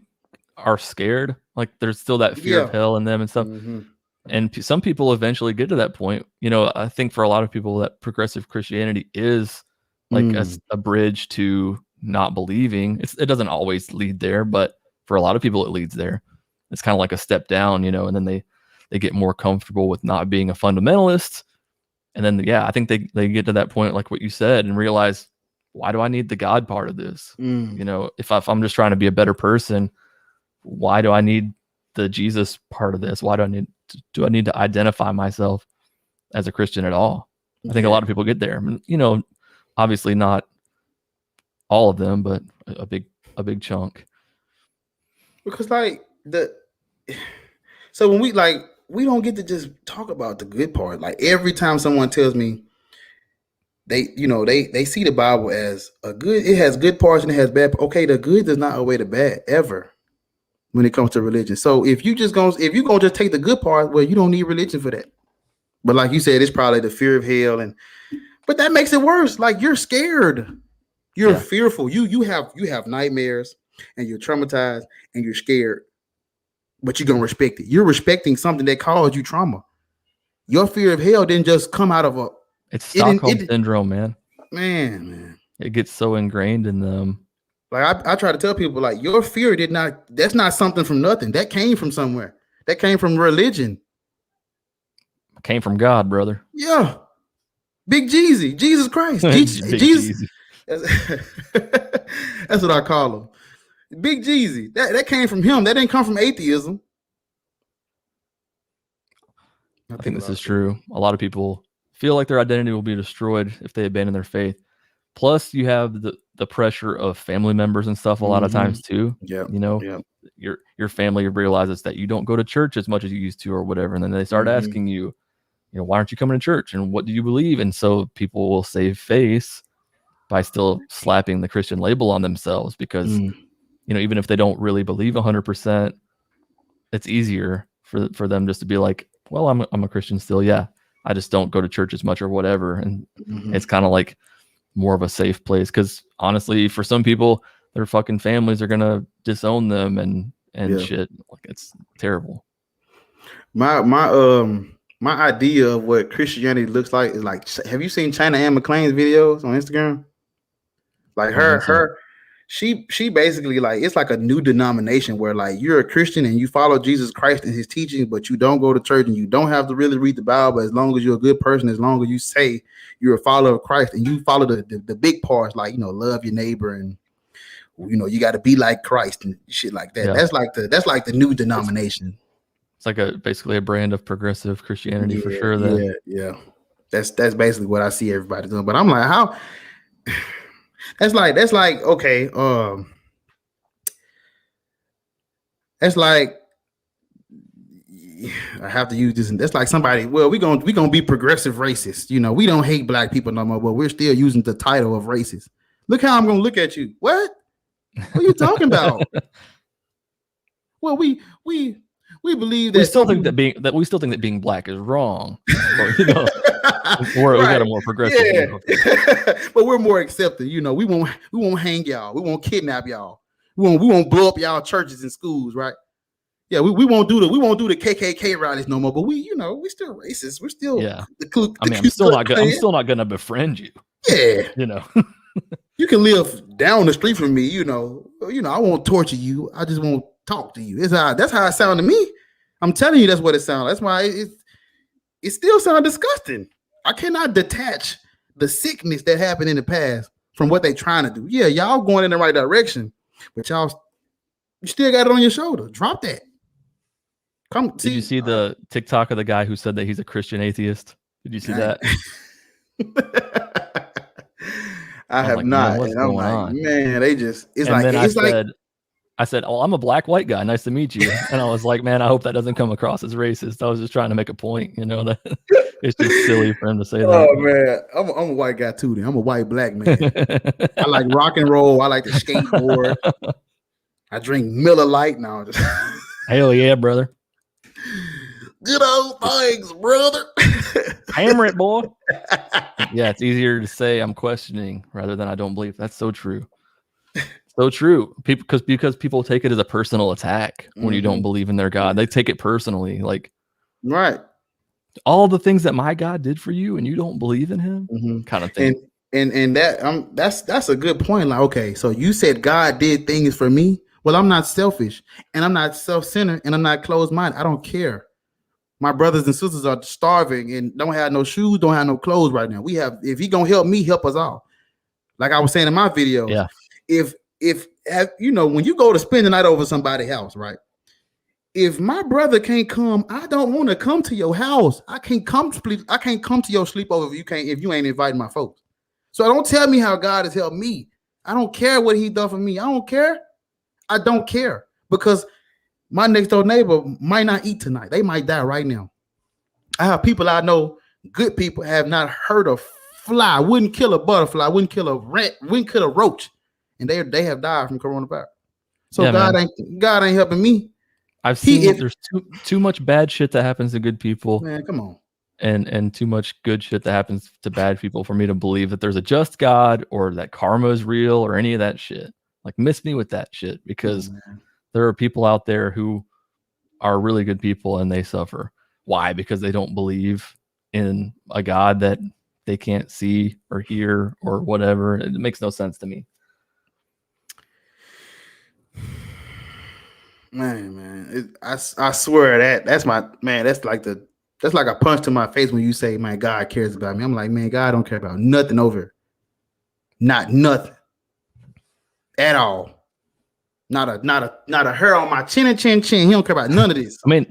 are scared. Like there's still that fear of hell in them and stuff. And some people eventually get to that point. I think for a lot of people that progressive Christianity is like a bridge to not believing. It doesn't always lead there, but for a lot of people it leads there. It's kind of like a step down, and then they get more comfortable with not being a fundamentalist. And then I think they get to that point, like what you said, and realize, why do I need the God part of this? If I'm just trying to be a better person, why do I need the Jesus part of this? Why do I need to identify myself as a Christian at all? I think a lot of people get there. Obviously not all of them, but a big chunk. Because so when we don't get to just talk about the good part. Like every time someone tells me they see the Bible as a good, it has good parts and it has bad. Okay, the good does not outweigh the bad ever when it comes to religion. So if you're gonna just take the good part, well, you don't need religion for that. But like you said, it's probably the fear of hell, but that makes it worse. Like you're scared. You're fearful. You have nightmares and you're traumatized and you're scared. but you're gonna respect it. You're respecting something that caused you trauma. Your fear of hell didn't just come out of it's Stockholm syndrome, man. Man. It gets so ingrained in them. Like I try to tell people, like, your fear that's not something from nothing. That came from somewhere. That came from religion. It came from God, brother. Yeah. Big Jeezy, Jesus Christ. Jesus. That's what I call him. Big Jeezy. That came from him. That didn't come from atheism. I think this is true. A lot of people feel like their identity will be destroyed if they abandon their faith. Plus, you have the pressure of family members and stuff a lot of times too. Yeah, you know, your family realizes that you don't go to church as much as you used to, or whatever, and then they start asking you, why aren't you coming to church, and what do you believe? And so people will save face by still slapping the Christian label on themselves because even if they don't really believe 100%, it's easier for them just to be like, well, I'm a Christian still. Yeah, I just don't go to church as much or whatever, and it's kind of like more of a safe place, because honestly, for some people, their fucking families are gonna disown them and shit. Like, it's terrible. My idea of what Christianity looks like is like, have you seen China Ann McClain's videos on Instagram? Like she basically, like, it's like a new denomination where, like, you're a Christian and you follow Jesus Christ and his teaching, but you don't go to church and you don't have to really read the Bible, as long as you're a good person, as long as you say you're a follower of Christ and you follow the big parts, like, love your neighbor and you got to be like Christ and shit like that. Yeah. That's like the new denomination. It's like basically a brand of progressive Christianity for sure. Yeah. That's basically what I see everybody doing. But I'm like, how? That's like okay. That's like, I have to use this. And that's like somebody. Well, we gonna be progressive racists. We don't hate black people no more, but we're still using the title of racist. Look how I'm gonna look at you. What are you talking about? Well, we believe that we still think that being black is wrong. We got a more progressive view. But we're more accepting. We won't hang y'all. We won't kidnap y'all. We won't blow up y'all churches and schools, right? Yeah, we won't do the KKK rallies no more. But we still racist. We're still I'm still not gonna befriend you. Yeah, you can live down the street from me. I won't torture you. I just won't talk to you. That's how it sounds to me. I'm telling you, that's what it sounds. That's why it still sounds disgusting. I cannot detach the sickness that happened in the past from what they trying to do. Yeah, y'all going in the right direction, but you still got it on your shoulder. Drop that. Did you see the TikTok of the guy who said that he's a Christian atheist? Did you see that? I have not. What's going on? Man, I said, "Oh, I'm a black white guy. Nice to meet you." And I was like, "Man, I hope that doesn't come across as racist." I was just trying to make a point, that it's just silly for him to say that. Oh man, I'm a white guy too. Then I'm a white black man. I like rock and roll. I like to skateboard. I drink Miller Lite now. Hell yeah, brother. Good old things, brother. Hammer it, boy. Yeah, it's easier to say I'm questioning rather than I don't believe. That's so true. So true. Because people take it as a personal attack when you don't believe in their God. They take it personally, like, right. All the things that my God did for you, and you don't believe in Him, kind of thing. And that's a good point. Like, okay, so you said God did things for me. Well, I'm not selfish, and I'm not self-centered, and I'm not closed-minded. I don't care. My brothers and sisters are starving and don't have no shoes, don't have no clothes right now. If He gonna help me, help us all. Like I was saying in my video, yeah. If when you go to spend the night over somebody's house, right? If my brother can't come, I don't want to come to your house. I can't come to your sleepover if you ain't inviting my folks. So don't tell me how God has helped me. I don't care what He done for me. I don't care. I don't care, because my next door neighbor might not eat tonight. They might die right now. I have people I know, good people, have not hurt a fly, wouldn't kill a butterfly, wouldn't kill a rat, wouldn't kill a roach, and they have died from coronavirus. So God ain't helping me. I've seen there's too much bad shit that happens to good people. Man, come on. And too much good shit that happens to bad people for me to believe that there's a just God or that karma is real or any of that shit. Like, miss me with that shit, because there are people out there who are really good people and they suffer. Why? Because they don't believe in a God that they can't see or hear or whatever. It makes no sense to me. Man, I swear that's my man. That's like a punch to my face when you say, "Man, God cares about me." I'm like, man, God don't care about nothing over here. Not nothing at all. Not a hair on my chin and chin. He don't care about none of this. I mean,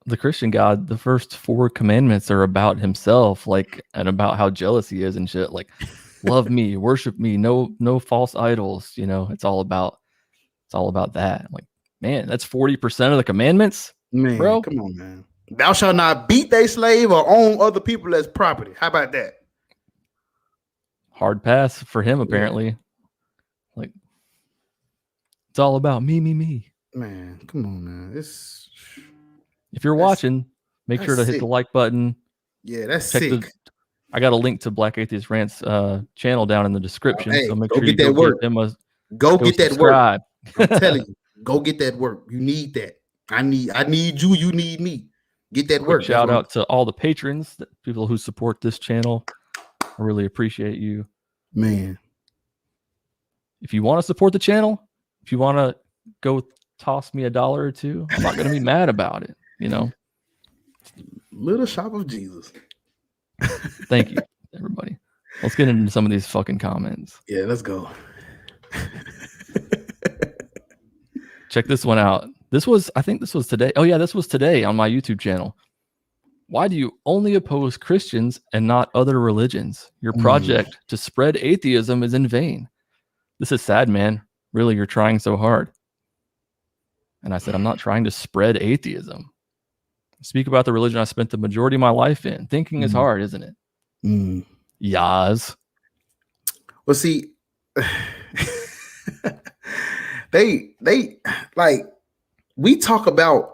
the Christian God, the first 4 commandments are about himself, like, and about how jealous he is and shit. Like, love me, worship me, no false idols. You know, it's all about that. Like, man, that's 40% of the commandments, Man, bro. Come on, man. Thou shalt not beat thy slave or own other people as property. How about that? Hard pass for him, apparently. Yeah. Like, it's all about me. Man, come on, man. If you're watching, make sure to hit the like button. Yeah, that's sick. I got a link to Black Atheist Rants channel down in the description. Hey, so make go sure get you that work. Go get that work. I'm telling you, go get that work. You need that. I need you. You need me. Get that work. Shout out to all the patrons, people who support this channel. I really appreciate you, man. If you want to support the channel, if you want to go toss me $1 or $2, I'm not going to be mad about it. You know, little shop of Jesus. Thank you, everybody. Let's get into some of these fucking comments. Yeah, let's go. Check this one out. I think this was today. Oh yeah, this was today on my YouTube channel. Why do you only oppose Christians and not other religions? Your project to spread atheism is in vain. This is sad, man. Really, you're trying so hard. And I said, I'm not trying to spread atheism. Speak about the religion I spent the majority of my life in. Thinking is hard, isn't it? Yas. Well, see, they like, we talk about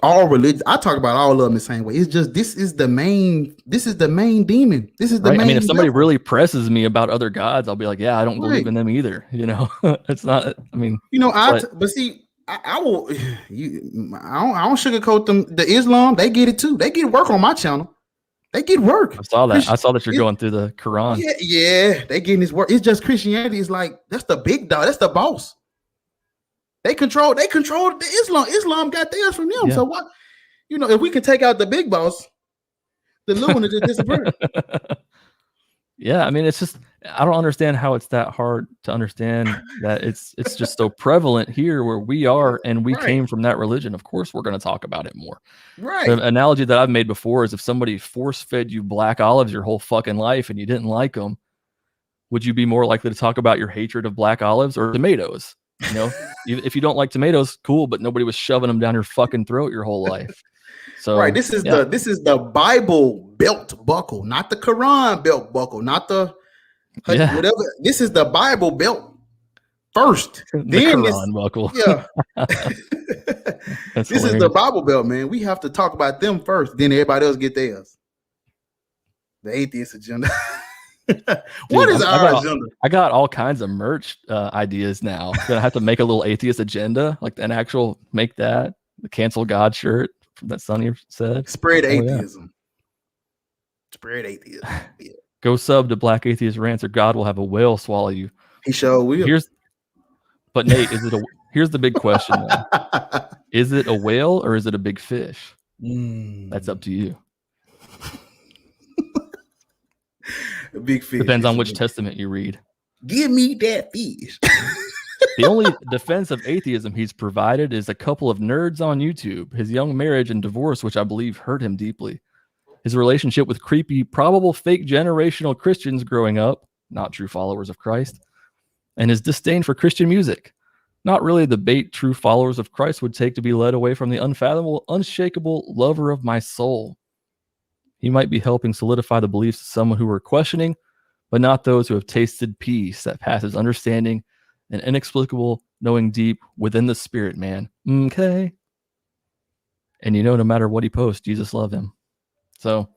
all religion. I talk about all of them the same way. It's just this is the main demon. This is the right? main. I mean, if somebody really presses me about other gods, I'll be like, yeah, I don't believe in them either. You know, it's not. I mean, you know, but see, I will. I don't sugarcoat them. The Islam, they get it too. They get work on my channel. They get work. I saw that. I saw that you're going through the Quran. Yeah, they getting this work. It's just Christianity is like, that's the big dog. That's the boss. They control the Islam. Islam got theirs from them. Yeah. So what? You know, if we can take out the big boss, the little one will just disappear. Yeah, I mean, it's just, I don't understand how it's that hard to understand that it's just so prevalent here where we are, and we came from that religion. Of course, we're going to talk about it more. Right. The analogy that I've made before is if somebody force-fed you black olives your whole fucking life and you didn't like them, would you be more likely to talk about your hatred of black olives or tomatoes? You know, if you don't like tomatoes, cool, but nobody was shoving them down your fucking throat your whole life. So this is the Bible belt buckle, not the Quran belt buckle, not the whatever. This is the Bible belt first. Then Quran buckle. Yeah. This is the Bible belt, man. We have to talk about them first, then everybody else get theirs. The atheist agenda. What is our agenda? I got all kinds of merch ideas now. Gonna have to make a little atheist agenda, like an actual make that the cancel God shirt that Sonny said. Spread atheism. Yeah. Spread atheism. Yeah. Go sub to Black Atheist Rants, or God will have a whale swallow you. He sure will. But Nate, here's the big question. Is it a whale or is it a big fish? That's up to you. A big fish. Depends on which testament you read. Give me that fish. The only defense of atheism he's provided is a couple of nerds on YouTube, his young marriage and divorce, which I believe hurt him deeply, his relationship with creepy, probable fake generational Christians growing up, not true followers of Christ, and his disdain for Christian music. Not really the bait true followers of Christ would take to be led away from the unfathomable, unshakable lover of my soul. He might be helping solidify the beliefs of someone who are questioning, but not those who have tasted peace that passes understanding and inexplicable knowing deep within the spirit, man. Okay. And you know, no matter what he posts, Jesus loved him. So,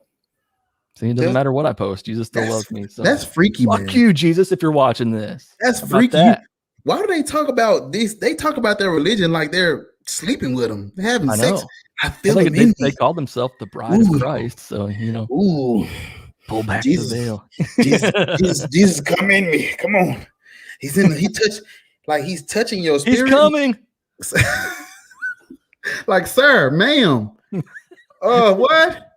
see, it doesn't matter what I post. Jesus still loves me. So that's freaky, man. Fuck you, Jesus, if you're watching this. That's freaky. Why do they talk about this? They talk about their religion like they're sleeping with them, having I sex. know. I feel And them in they me. call themselves the bride of Ooh. Christ. So, you know, Ooh, pull back Jesus, the veil. Jesus, come in me. Come on. He's in the, he's touching your spirit. He's coming. Like, sir, ma'am. What?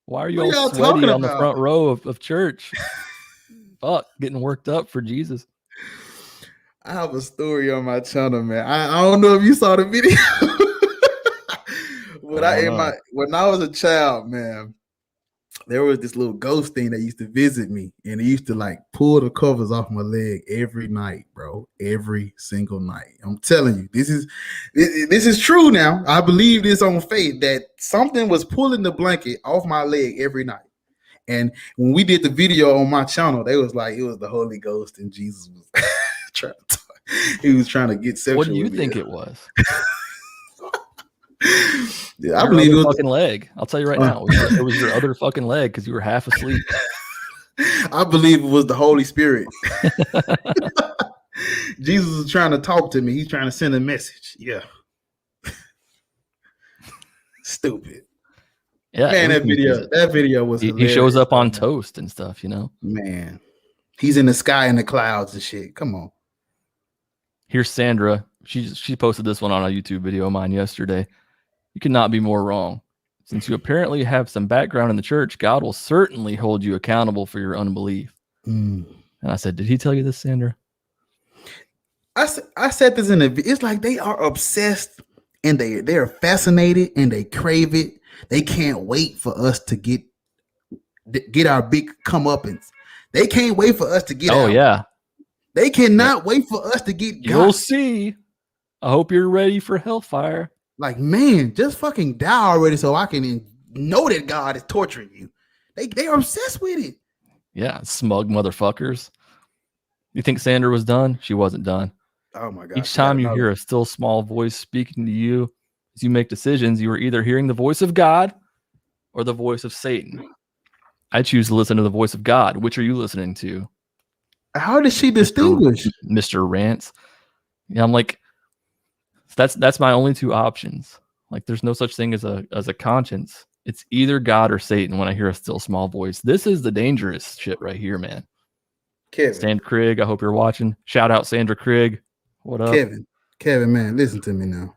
Why are you What all y'all sweaty talking on the about? front row of church? Fuck, getting worked up for Jesus. I have a story on my channel, man. I don't know if you saw the video. When I was a child, man, there was this little ghost thing that used to visit me, and it used to like pull the covers off my leg every night, bro. Every single night. I'm telling you, this is true now. I believe this on faith that something was pulling the blanket off my leg every night. And when we did the video on my channel, they was like, it was the Holy Ghost, and Jesus was he was trying to get sexual. What do you with think me. it was? Yeah, I believe it was fucking leg. I'll tell you right now, it was your other fucking leg because you were half asleep. I believe it was the Holy Spirit. Jesus is trying to talk to me. He's trying to send a message. Yeah. Stupid. Yeah, Man, that video was hilarious. He shows up on toast and stuff, you know. Man, he's in the sky in the clouds and shit. Come on. Here's Sandra. She posted this one on a YouTube video of mine yesterday. You cannot be more wrong. Since you apparently have some background in the church, God will certainly hold you accountable for your unbelief. And I said, did he tell you this, Sandra? I said this in the. It's like they are obsessed and they're fascinated and they crave it. They can't wait for us to get our big comeuppance. They can't wait for us to get. Oh out. Yeah. They cannot wait for us to get. You'll God. see. I hope you're ready for hellfire. Like, man, just fucking die already so I can know that God is torturing you. They are obsessed with it. Yeah, smug motherfuckers. You think Sandra was done? She wasn't done. Oh my God. Each time you hear a still small voice speaking to you, as you make decisions, you are either hearing the voice of God or the voice of Satan. I choose to listen to the voice of God. Which are you listening to? How does she distinguish? Mr. Rants. Yeah, I'm like, that's my only two options. Like, there's no such thing as a conscience. It's either God or Satan when I hear a still small voice. This is the dangerous shit right here, man. Kevin. Sandra Craig, I hope you're watching. Shout out Sandra Craig. What up? Kevin, man, listen to me now.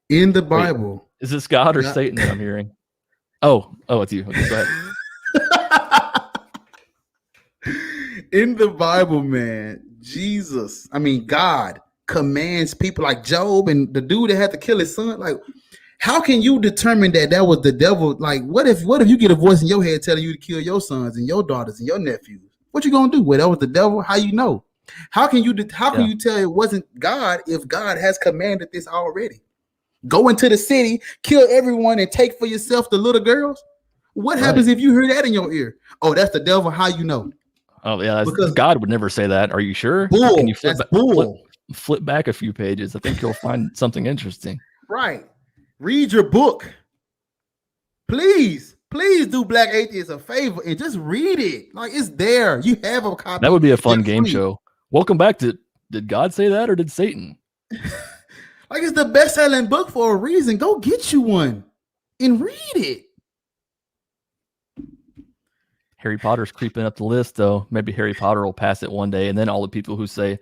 In the Bible. Wait, is this God or Satan that I'm hearing? Oh, it's you. Okay, go ahead. In the Bible, man, God commands people like Job and the dude that had to kill his son. Like, how can you determine that was the devil? Like, what if you get a voice in your head telling you to kill your sons and your daughters and your nephews? What you gonna do? Well, that was the devil. How you know? How can you tell it wasn't God if God has commanded this already? Go into the city, kill everyone, and take for yourself the little girls. What happens if you hear that in your ear? Oh, that's the devil. How you know? Oh yeah, because God would never say that. Are you sure? Bull. Can you flip back a few pages? I think you'll find something interesting. Right. Read your book. Please do Black Atheists a favor and just read it. Like, it's there. You have a copy. That would be a fun game show. Welcome back to Did God Say That or Did Satan? Like, it's the best-selling book for a reason. Go get you one and read it. Harry Potter's creeping up the list, though. Maybe Harry Potter will pass it one day, and then all the people who say,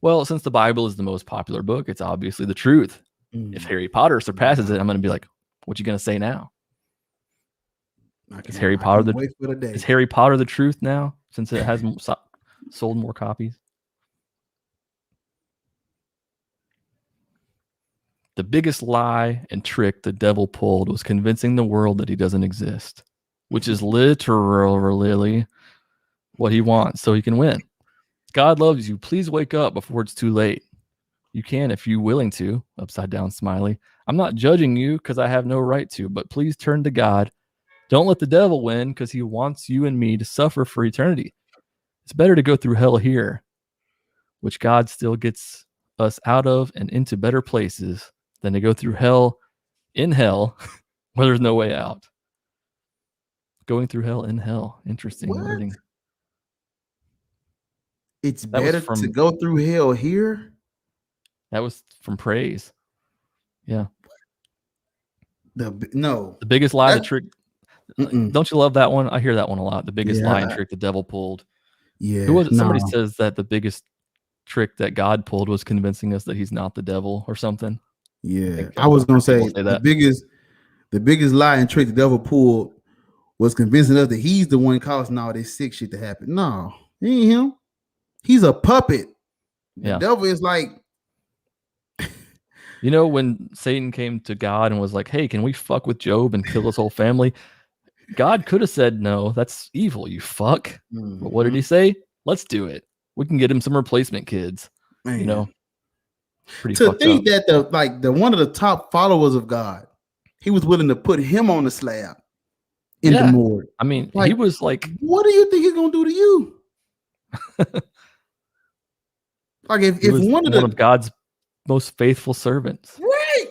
well, since the Bible is the most popular book, it's obviously the truth. If Harry Potter surpasses it, I'm going to be like, what you going to say now? Is Harry Potter the truth now, since it has sold more copies? The biggest lie and trick the devil pulled was convincing the world that he doesn't exist, which is literally what he wants so he can win. God loves you. Please wake up before it's too late. You can if you're willing to. Upside down smiley. I'm not judging you because I have no right to, but please turn to God. Don't let the devil win because he wants you and me to suffer for eternity. It's better to go through hell here, which God still gets us out of and into better places, than to go through hell in hell where there's no way out. Going through hell in hell. Interesting wording. It's better to go through hell here? That was from Praise. Yeah. The biggest lie, the That- trick. Mm-mm. Don't you love that one? I hear that one a lot. The biggest lie and Yeah. trick the devil pulled. Yeah. Who was it? Somebody no. says that the biggest trick that God pulled was convincing us that he's not the devil or something. Yeah. I was gonna say the biggest lie and trick the devil pulled was convincing us that he's the one causing all this sick shit to happen. No, he ain't him. He's a puppet. The devil is like, you know, when Satan came to God and was like, "Hey, can we fuck with Job and kill his whole family?" God could have said, "No, that's evil, you fuck." But what did he say? Let's do it. We can get him some replacement kids. man. You know, pretty To fucked think up. that the one of the top followers of God, he was willing to put him on the slab in the morgue. I mean, Like, he was like, what do you think he's gonna do to you? Like if one of God's most faithful servants, right?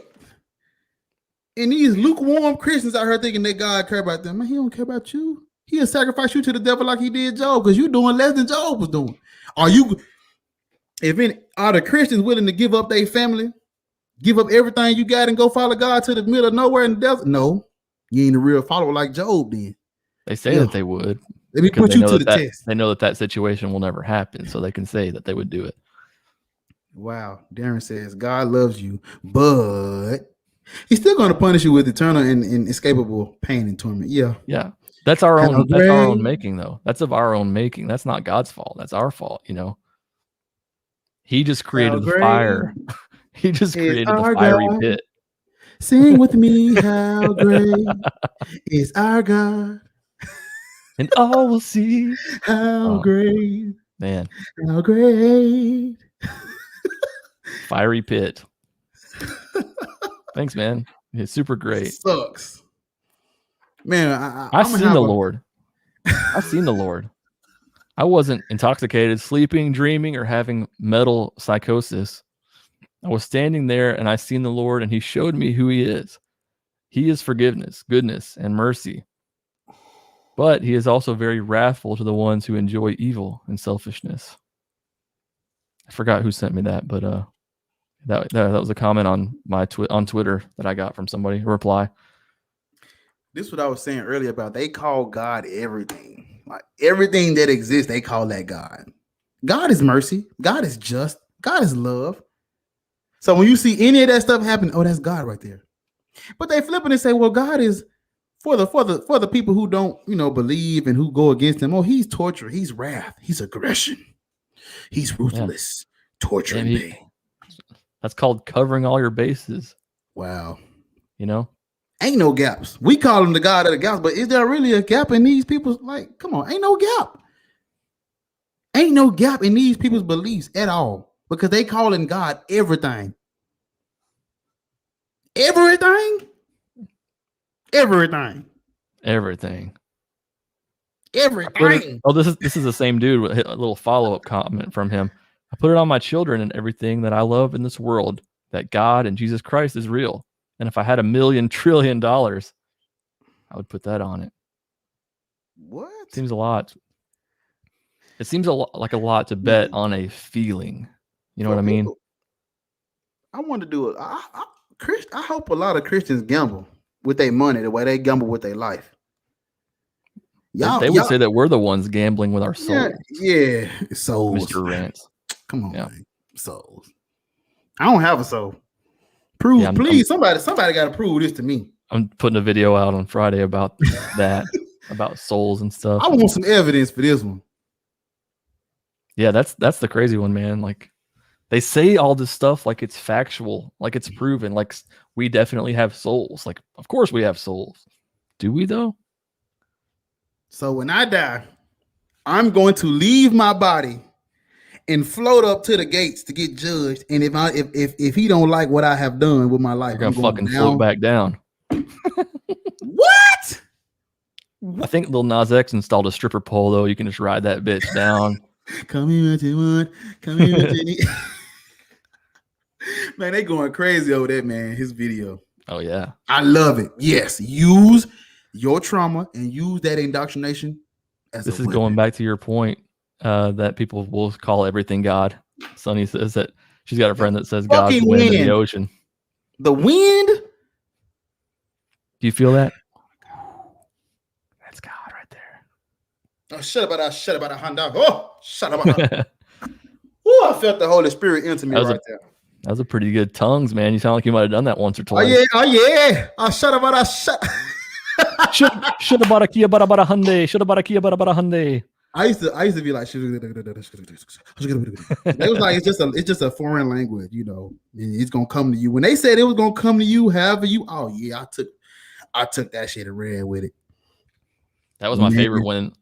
And these lukewarm Christians out here thinking that God care about them, man, he don't care about you. He'll sacrifice you to the devil like he did Job because you're doing less than Job was doing. Are the Christians willing to give up their family, give up everything you got, and go follow God to the middle of nowhere in the desert? No, you ain't a real follower like Job. Then they say that they would. Let me put you to the test. They know that situation will never happen, so they can say that they would do it. Wow. Darren says, God loves you, but he's still going to punish you with eternal and inescapable pain and torment. Yeah. Yeah. That's our own. That's our own making, though. That's of our own making. That's not God's fault. That's our fault. You know, he just created the fire. He just created the fiery pit. Sing with me, how great is our God. And all will see how great, man, how great. Fiery pit. Thanks, man. It's super great. Sucks, man. I've seen the Lord. I've seen the Lord. I wasn't intoxicated, sleeping, dreaming, or having mental psychosis. I was standing there and I seen the Lord, and he showed me who he is. He is forgiveness, goodness, and mercy. But he is also very wrathful to the ones who enjoy evil and selfishness. I forgot who sent me that, but that was a comment on my on Twitter that I got from somebody, a reply. This is what I was saying earlier about they call God everything. Like everything that exists, they call that God. God is mercy. God is just. God is love. So when you see any of that stuff happen, oh, that's God right there. But they flip it and say, well, God is for the people who don't, believe and who go against him. Oh, he's torture, he's wrath, he's aggression, he's ruthless, torturing. That's called covering all your bases. Wow. Ain't no gaps. We call him the God of the gaps, but is there really a gap in these people's, like, come on, ain't no gap. Ain't no gap in these people's beliefs at all, because they calling God everything. Everything. Oh, this is the same dude with a little follow-up comment from him. I put it on my children and everything that I love in this world, that God and Jesus Christ is real. And if I had $1 million trillion, I would put that on it. What? Seems a lot. It seems like a lot to bet on a feeling. You know what I mean? I want to do it. I hope a lot of Christians gamble with their money the way they gamble with their life. They would say that we're the ones gambling with our souls. Yeah, souls. Mr. Rants. Come on, man. Souls. I don't have a soul. Please, somebody got to prove this to me. I'm putting a video out on Friday about that, about souls and stuff. I want some evidence for this one. Yeah, that's the crazy one, man. Like, they say all this stuff like it's factual, like it's proven, like we definitely have souls. Like, of course we have souls. Do we though? So when I die, I'm going to leave my body and float up to the gates to get judged. And if he don't like what I have done with my life, you're gonna fucking float back down. What? I think Lil Nas X installed a stripper pole though. You can just ride that bitch down. Come here, what you want. Come here, what you need. Man, they going crazy over that, man. His video. Oh yeah, I love it. Yes, use your trauma and use that indoctrination. This is going back to your point that people will call everything God. Sonny says that she's got a friend that says God's the wind in the ocean. The wind? Do you feel that? That's God right there. Oh, shut up about that Honda. Oh, shut up about that. Oh, I felt the Holy Spirit into me right there. That was a pretty good tongues, man. You sound like you might have done that once or twice. Oh yeah. Oh, shut up about that. Should have bought a Kia, bought a Hyundai. Should have bought a Kia, bought a Hyundai. I used to be like, they was like, it's just a foreign language, you know. It's gonna come to you. When they said it was gonna come to you, however you, oh yeah, I took that shit and ran with it. That was my favorite when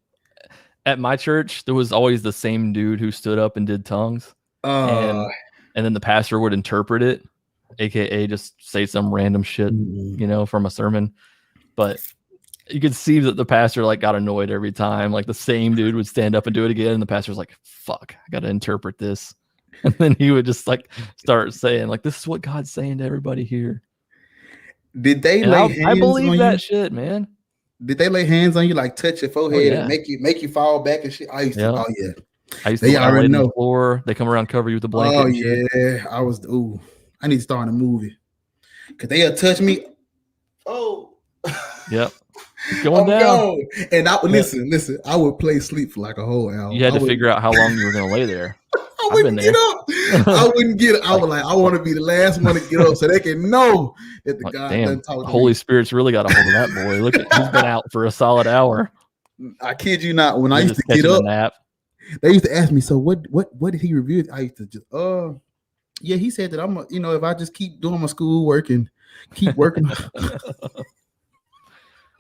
at my church there was always the same dude who stood up and did tongues, and then the pastor would interpret it, aka just say some random shit, you know, from a sermon, but. You could see that the pastor like got annoyed every time. Like the same dude would stand up and do it again, and the pastor's like, "Fuck, I got to interpret this." And then he would just like start saying, "Like this is what God's saying to everybody here." Did they and lay hands I believe on that you? Shit, man. Did they lay hands on you, like touch your forehead and make you fall back and shit? I used to. Oh yeah. I used to lay on the floor. They come around, cover you with the blanket. Oh yeah, I was. Ooh, I need to start a movie because they'll touch me. Oh. Yep. Going down. And I would listen. I would play sleep for like a whole hour. You had to figure out how long you were going to lay there. I wouldn't get up. I wouldn't get up. I was like, I want to be the last one to get up so they can know that the God doesn't talk to Holy Spirit's really got a hold of that boy. Look at he's been out for a solid hour. I kid you not. When I used to get up, they used to ask me, so what did he review? I used to just yeah, he said that I'm if I just keep doing my schoolwork and keep working.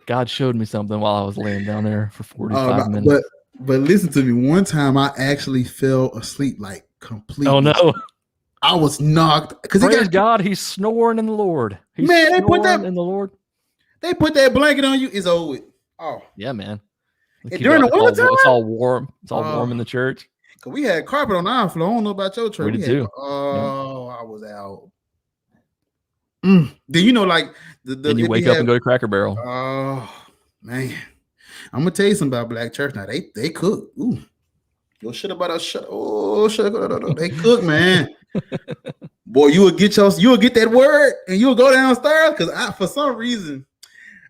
God showed me something while I was laying down there for 45 minutes. But listen to me. One time I actually fell asleep like completely. Oh no! I was knocked because God. He's snoring in the Lord. He's they put that in the Lord. They put that blanket on you. It's over. Oh yeah, man. During the wintertime, it's all warm. It's all warm in the church. Cause we had carpet on our floor. I don't know about your church. We did too. I was out. Then you know, like then you wake up and go to Cracker Barrel. Oh man, I'm gonna tell you something about Black church. Now they cook. Ooh, yo, shit about us. They cook, man. Boy, you will get that word and you'll go downstairs because for some reason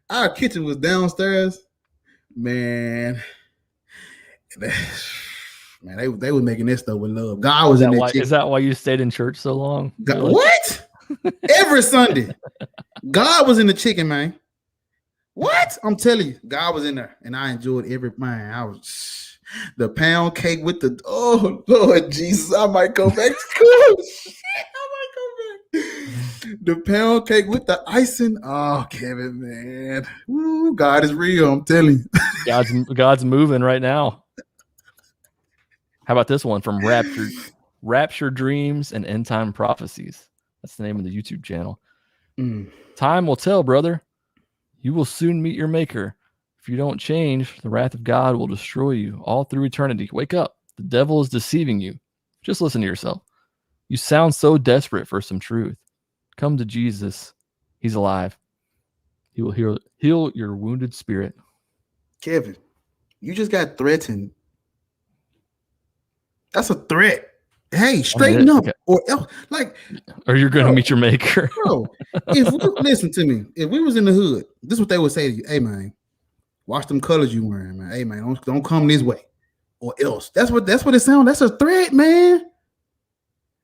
our kitchen was downstairs. Man, they were making this stuff with love. God was in that. Is that why you stayed in church so long? God, what? Every Sunday, God was in the chicken, man. What? I'm telling you, God was in there, and I enjoyed every man. I was the pound cake with the Lord Jesus. I might go back to school. The pound cake with the icing. Oh, Kevin, man. Ooh, God is real. I'm telling you. God's moving right now. How about this one from Rapture Dreams and End Time Prophecies? That's the name of the YouTube channel. Time will tell, brother. You will soon meet your maker. If you don't change, the wrath of God will destroy you all through eternity. Wake up. The devil is deceiving you. Just listen to yourself. You sound so desperate for some truth. Come to Jesus. He's alive. He will heal your wounded spirit. Kevin, you just got threatened. That's a threat. Hey, straighten up, okay. or you're gonna meet your maker. Bro, listen to me. If we was in the hood, this is what they would say to you. Hey man, watch them colors you wearing, man. Hey man, don't come this way, or else. That's what it sounds. That's a threat, man.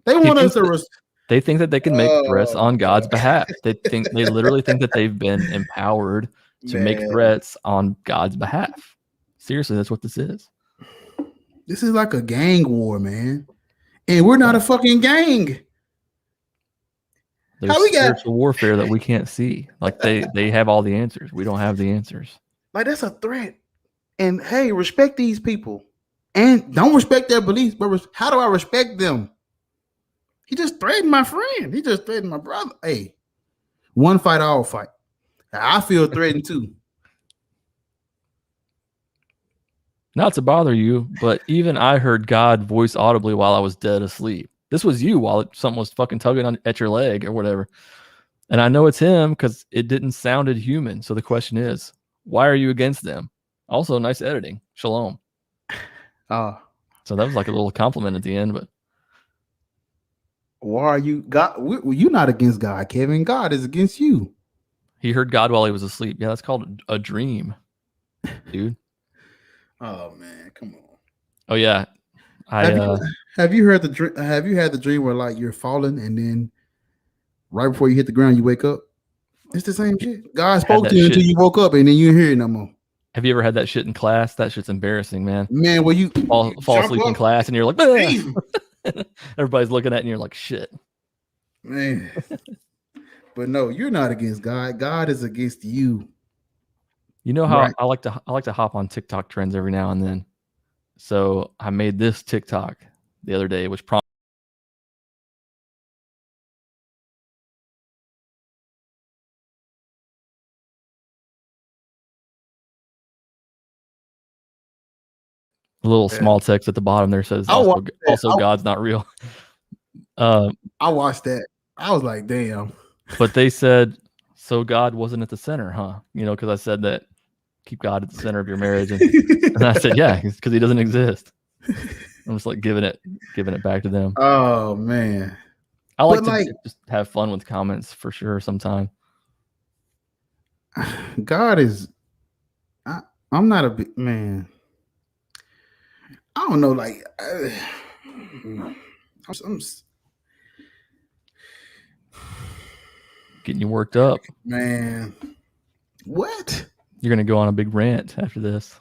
They want us to. They think that they can make threats on God's behalf. They literally think that they've been empowered to make threats on God's behalf. Seriously, that's what this is. This is like a gang war, man. And we're not a fucking gang. There's spiritual warfare that we can't see. Like they have all the answers. We don't have the answers. Like that's a threat. And hey, respect these people. And don't respect their beliefs, but how do I respect them? He just threatened my friend. He just threatened my brother. Hey, one fight, all fight. I feel threatened too. Not to bother you, but even I heard God voice audibly while I was dead asleep. This was you while something was fucking tugging at your leg or whatever. And I know it's him because it didn't sounded human. So the question is, why are you against them? Also, nice editing. Shalom. So that was like a little compliment at the end, but Why are you God? You're not against God, Kevin. God is against you. He heard God while he was asleep. Yeah, that's called a dream, dude. Oh man, come on. Oh yeah, Have you heard the dream? Have you had the dream where like you're falling and then right before you hit the ground you wake up? It's the same shit. God spoke to you until you woke up and then you didn't hear it no more. Have you ever had that shit in class? That shit's embarrassing, man. Man, well you fall asleep in class and you're like, everybody's looking at you and you're like, shit. Man. But no, you're not against God. God is against you. You know how right. I like to hop on TikTok trends every now and then. So I made this TikTok the other day, which prompted a little small text at the bottom there says also God's not real. I watched that. I was like, damn. But they said, so God wasn't at the center, huh? You know, because I said that keep God at the center of your marriage, and I said, yeah, because he doesn't exist. I'm just like giving it back to them. Oh man, I like to just have fun with comments for sure. Sometime. God is. I'm not a big man. I don't know, like I'm getting you worked up, man. What? You're gonna go on a big rant after this.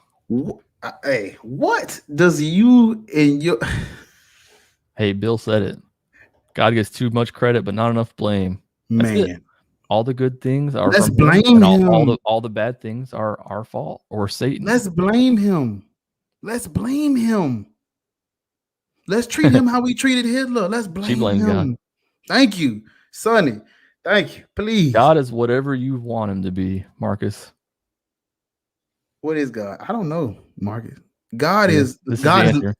Hey, what does you and your? Hey, Bill said it. God gets too much credit, but not enough blame. That's man, it. All the good things are let's from blame him. him. All the bad things are our fault or Satan. Let's blame him. Let's blame him. Let's treat him how we treated Hitler. Let's blame him. God. Thank you, Sonny. Thank you. Please. God is whatever you want him to be, Marcus. What is God? I don't know, Marcus. God is God. Is the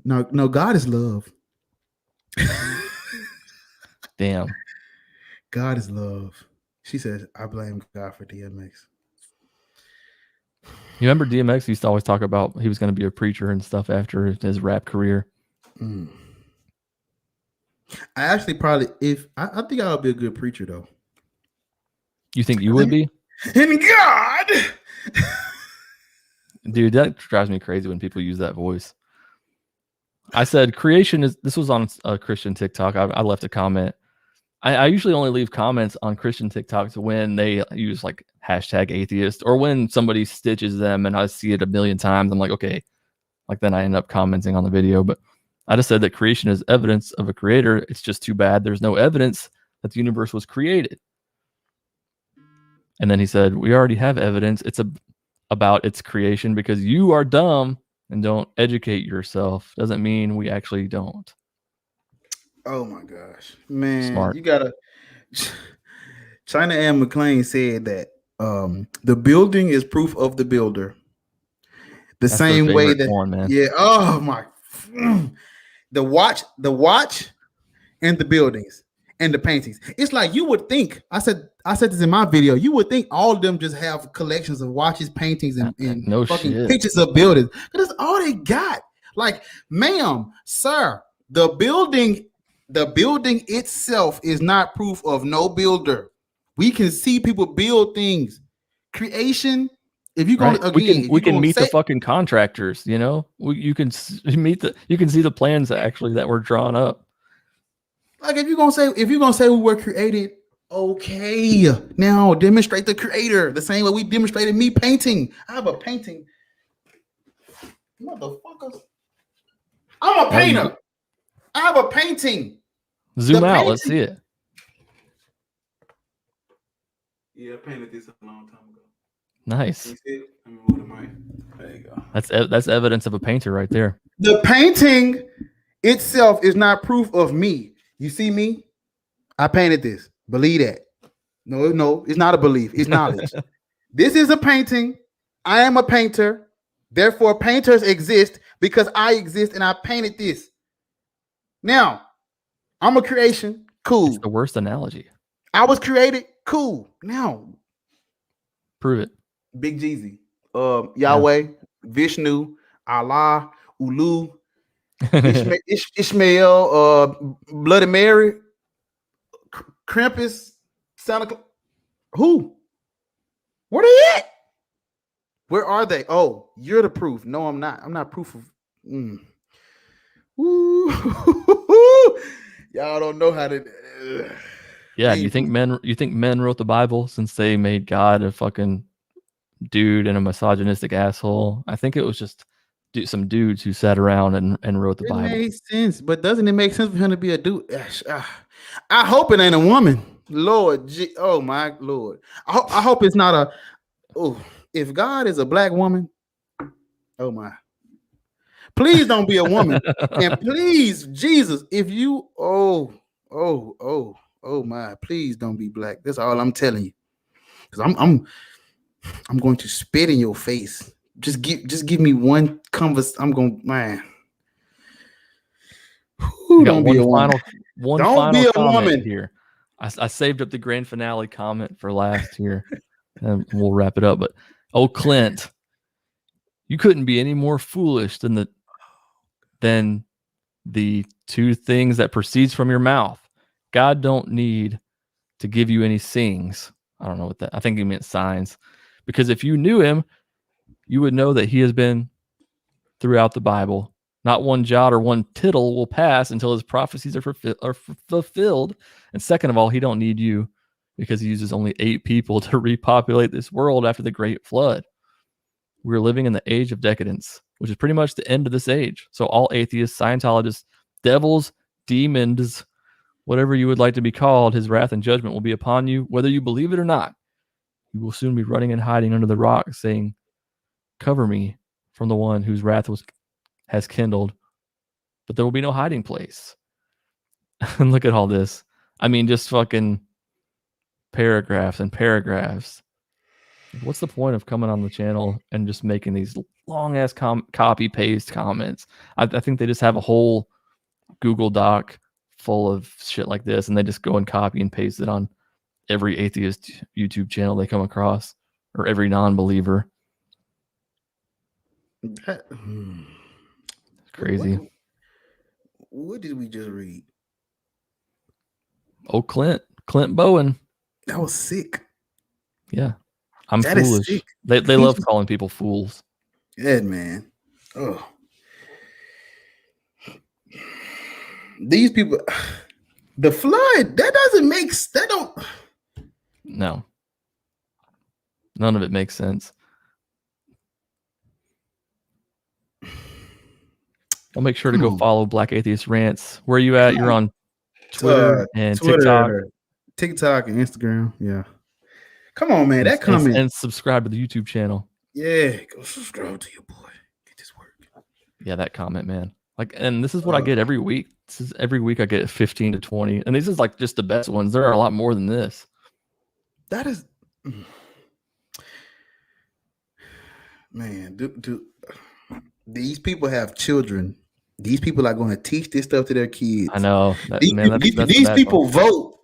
no, God is love. Damn. God is love. She says, I blame God for DMX. You remember DMX used to always talk about he was going to be a preacher and stuff after his rap career. I actually probably, I think I would be a good preacher though. You think you would be? In God, dude, that drives me crazy when people use that voice. I said creation is. This was on a Christian TikTok. I left a comment. I usually only leave comments on Christian TikToks when they use like #atheist or when somebody stitches them and I see it a million times. I'm like, okay, like then I end up commenting on the video. But I just said that creation is evidence of a creator. It's just too bad there's no evidence that the universe was created. And then he said, we already have evidence. It's about its creation because you are dumb and don't educate yourself. Doesn't mean we actually don't. Oh my gosh, man. Smart. You gotta. China Ann McClain said that the building is proof of the builder. That's same way that porn, man. Yeah. Oh my. The watch and the buildings and the paintings. It's like you would think. I said this in my video. You would think all of them just have collections of watches, paintings, and no fucking shit. pictures of buildings. That's all they got. Like, ma'am, sir, the building itself is not proof of no builder. We can see people build things. Creation. If you're going to we can meet the fucking contractors. You know, you can see the plans that were drawn up. Like if you're gonna say we were created, okay. Now demonstrate the creator the same way we demonstrated me painting. I have a painting. Motherfuckers. I'm a painter. I have a painting. Zoom out. Let's see it. Yeah, I painted this a long time ago. Nice. There you go. That's evidence of a painter right there. The painting itself is not proof of me. You see me? I painted this. Believe that. No, it's not a belief. It's knowledge. This is a painting. I am a painter. Therefore, painters exist because I exist and I painted this. Now, I'm a creation. Cool. It's the worst analogy. I was created. Cool. Now, prove it. Big Jeezy. Yahweh, Vishnu, Allah, Ulu. Ishmael, Bloody Mary, Krampus, Santa Claus. Who? Where they at? Where are they? Oh, you're the proof. No, I'm not. I'm not proof of. Ooh. Y'all don't know how to. Yeah, you think men wrote the Bible since they made God a fucking dude and a misogynistic asshole? I think it was just some dudes who sat around and wrote the Bible. It makes sense, but doesn't it make sense for him to be a dude? I hope it ain't a woman. Lord, oh my Lord. I hope it's not a. Oh, if God is a black woman, oh my. Please don't be a woman. And please, Jesus, if you oh my, please don't be black. That's all I'm telling you. Because I'm going to spit in your face. Just give me one converse. I'm going, man. Ooh, don't be a woman. Don't be a woman here. I saved up the grand finale comment for last here, and we'll wrap it up. But Clint, you couldn't be any more foolish than the two things that proceeds from your mouth. God don't need to give you any sings. I don't know what that. I think he meant signs, because if you knew him, you would know that he has been throughout the Bible. Not one jot or one tittle will pass until his prophecies are fulfilled. And second of all, he don't need you, because he uses only 8 people to repopulate this world after the Great Flood. We're living in the age of decadence, which is pretty much the end of this age. So all atheists, Scientologists, devils, demons, whatever you would like to be called, his wrath and judgment will be upon you, whether you believe it or not. You will soon be running and hiding under the rock, saying, "Cover me from the one whose wrath has kindled." But there will be no hiding place. And look at all this. I mean, just fucking paragraphs and paragraphs. What's the point of coming on the channel and just making these long ass copy paste comments? I think they just have a whole Google Doc full of shit like this, and they just go and copy and paste it on every atheist YouTube channel they come across, or every non-believer. It's crazy. What did we just read? Oh, Clint Bowen. That was sick. Yeah. I'm foolish. They love calling people fools. Yeah, man. Oh. These people, the flood, No. None of it makes sense. I'll make sure to go follow Black Atheist Rants. Where are you at? You're on Twitter and TikTok. TikTok and Instagram. Yeah. Come on, man. That comment. And subscribe to the YouTube channel. Yeah. Go subscribe to your boy. Get this work. Yeah, that comment, man. Like, and this is what I get every week. Every week I get 15 to 20. And this is like just the best ones. There are a lot more than this. That is, man, these people have children. These people are going to teach this stuff to their kids. I know. These people vote.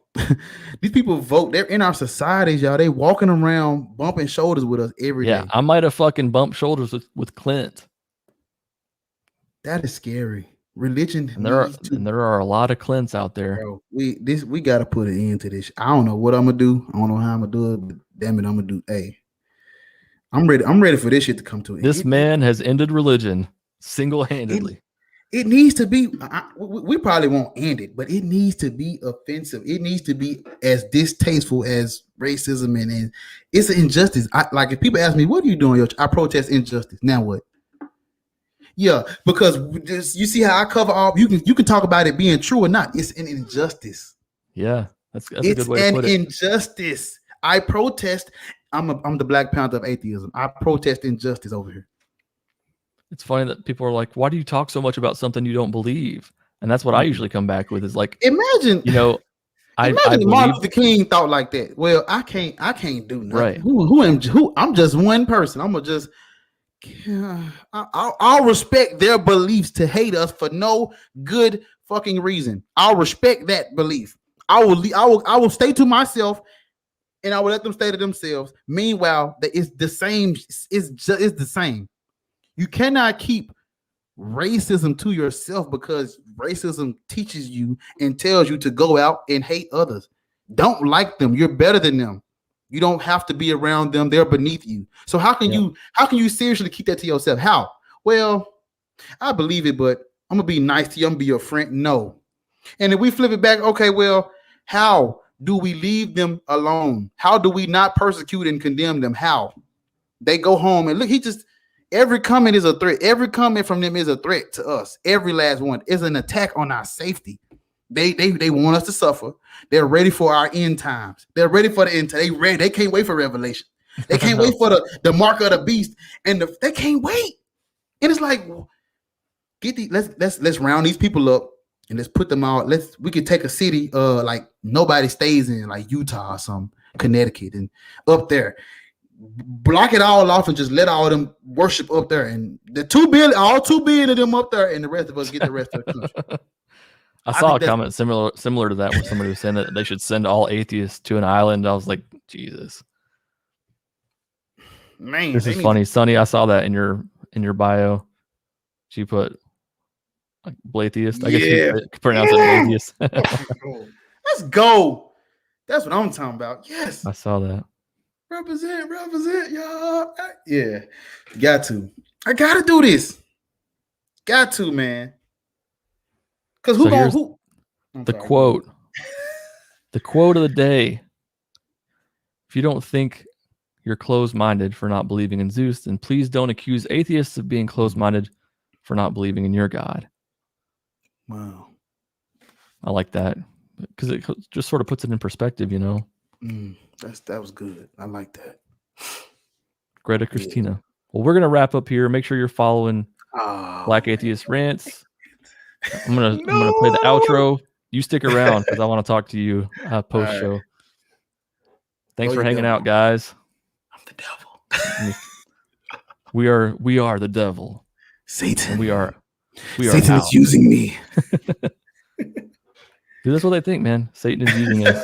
These people vote. They're in our societies, y'all. They walking around bumping shoulders with us every day. Yeah, I might have fucking bumped shoulders with Clint. That is scary. Religion. And there are a lot of Clints out there. Bro, we got to put an end to this. I don't know what I'm gonna do. I don't know how I'm gonna do it, but damn it, I'm gonna do. Hey, I'm ready for this shit to come to an end. This man has ended religion single-handedly. It needs to be. We probably won't end it, but it needs to be offensive. It needs to be as distasteful as racism, and it's an injustice. Like if people ask me, "What are you doing?" I protest injustice. Now what? Yeah, because you see how I cover all. You can talk about it being true or not. It's an injustice. Yeah, that's a good way to put it. It's an injustice. I protest. I'm the Black Panther of atheism. I protest injustice over here. It's funny that people are like, "Why do you talk so much about something you don't believe?" And that's what I usually come back with is like, imagine, I Martin Luther King thought like that. Well, I can't do nothing. Right. Who? I'm just one person. I'm gonna just. I'll respect their beliefs to hate us for no good fucking reason. I'll respect that belief. I will stay to myself, and I will let them stay to themselves. Meanwhile, that it's the same. It's the same. You cannot keep racism to yourself, because racism teaches you and tells you to go out and hate others. Don't like them. You're better than them. You don't have to be around them. They're beneath you. So how can you seriously keep that to yourself? How? Well, I believe it, but I'm gonna be nice to you. I'm gonna be your friend. No. And if we flip it back, okay, well, how do we leave them alone? How do we not persecute and condemn them? How? They go home and look, every comment is a threat. Every comment from them is a threat to us. Every last one is an attack on our safety. They want us to suffer. They're ready for our end times. They're ready for the end. They can't wait for Revelation. They can't wait for the mark of the beast. And they can't wait. And it's like, let's round these people up and let's put them out. We could take a city like nobody stays in, like Utah or some Connecticut, and up there. Block it all off and just let all of them worship up there, and all 2 billion of them up there, and the rest of us get the rest of the country. I saw a comment similar to that, where somebody was saying that they should send all atheists to an island. I was like, Jesus, man, this is funny, Sonny. I saw that in your bio. She put like Blatheist. I guess you pronounce it Blatheist. Let's go. That's what I'm talking about. Yes, I saw that. Represent, y'all. Yeah, got to. I gotta do this. Got to, man. Because the quote? The quote of the day: if you don't think you're closed-minded for not believing in Zeus, then please don't accuse atheists of being closed-minded for not believing in your God. Wow. I like that because it just sort of puts it in perspective, you know. That was good. I like that. Greta Christina. Yeah. Well, we're gonna wrap up here. Make sure you're following Black Atheist Rants. I'm gonna play the outro. You stick around because I want to talk to you post show. Right. Thanks for hanging out, guys. I'm the devil. we are the devil. Satan. And we are Satan is using me. Dude, that's what they think, man. Satan is using us.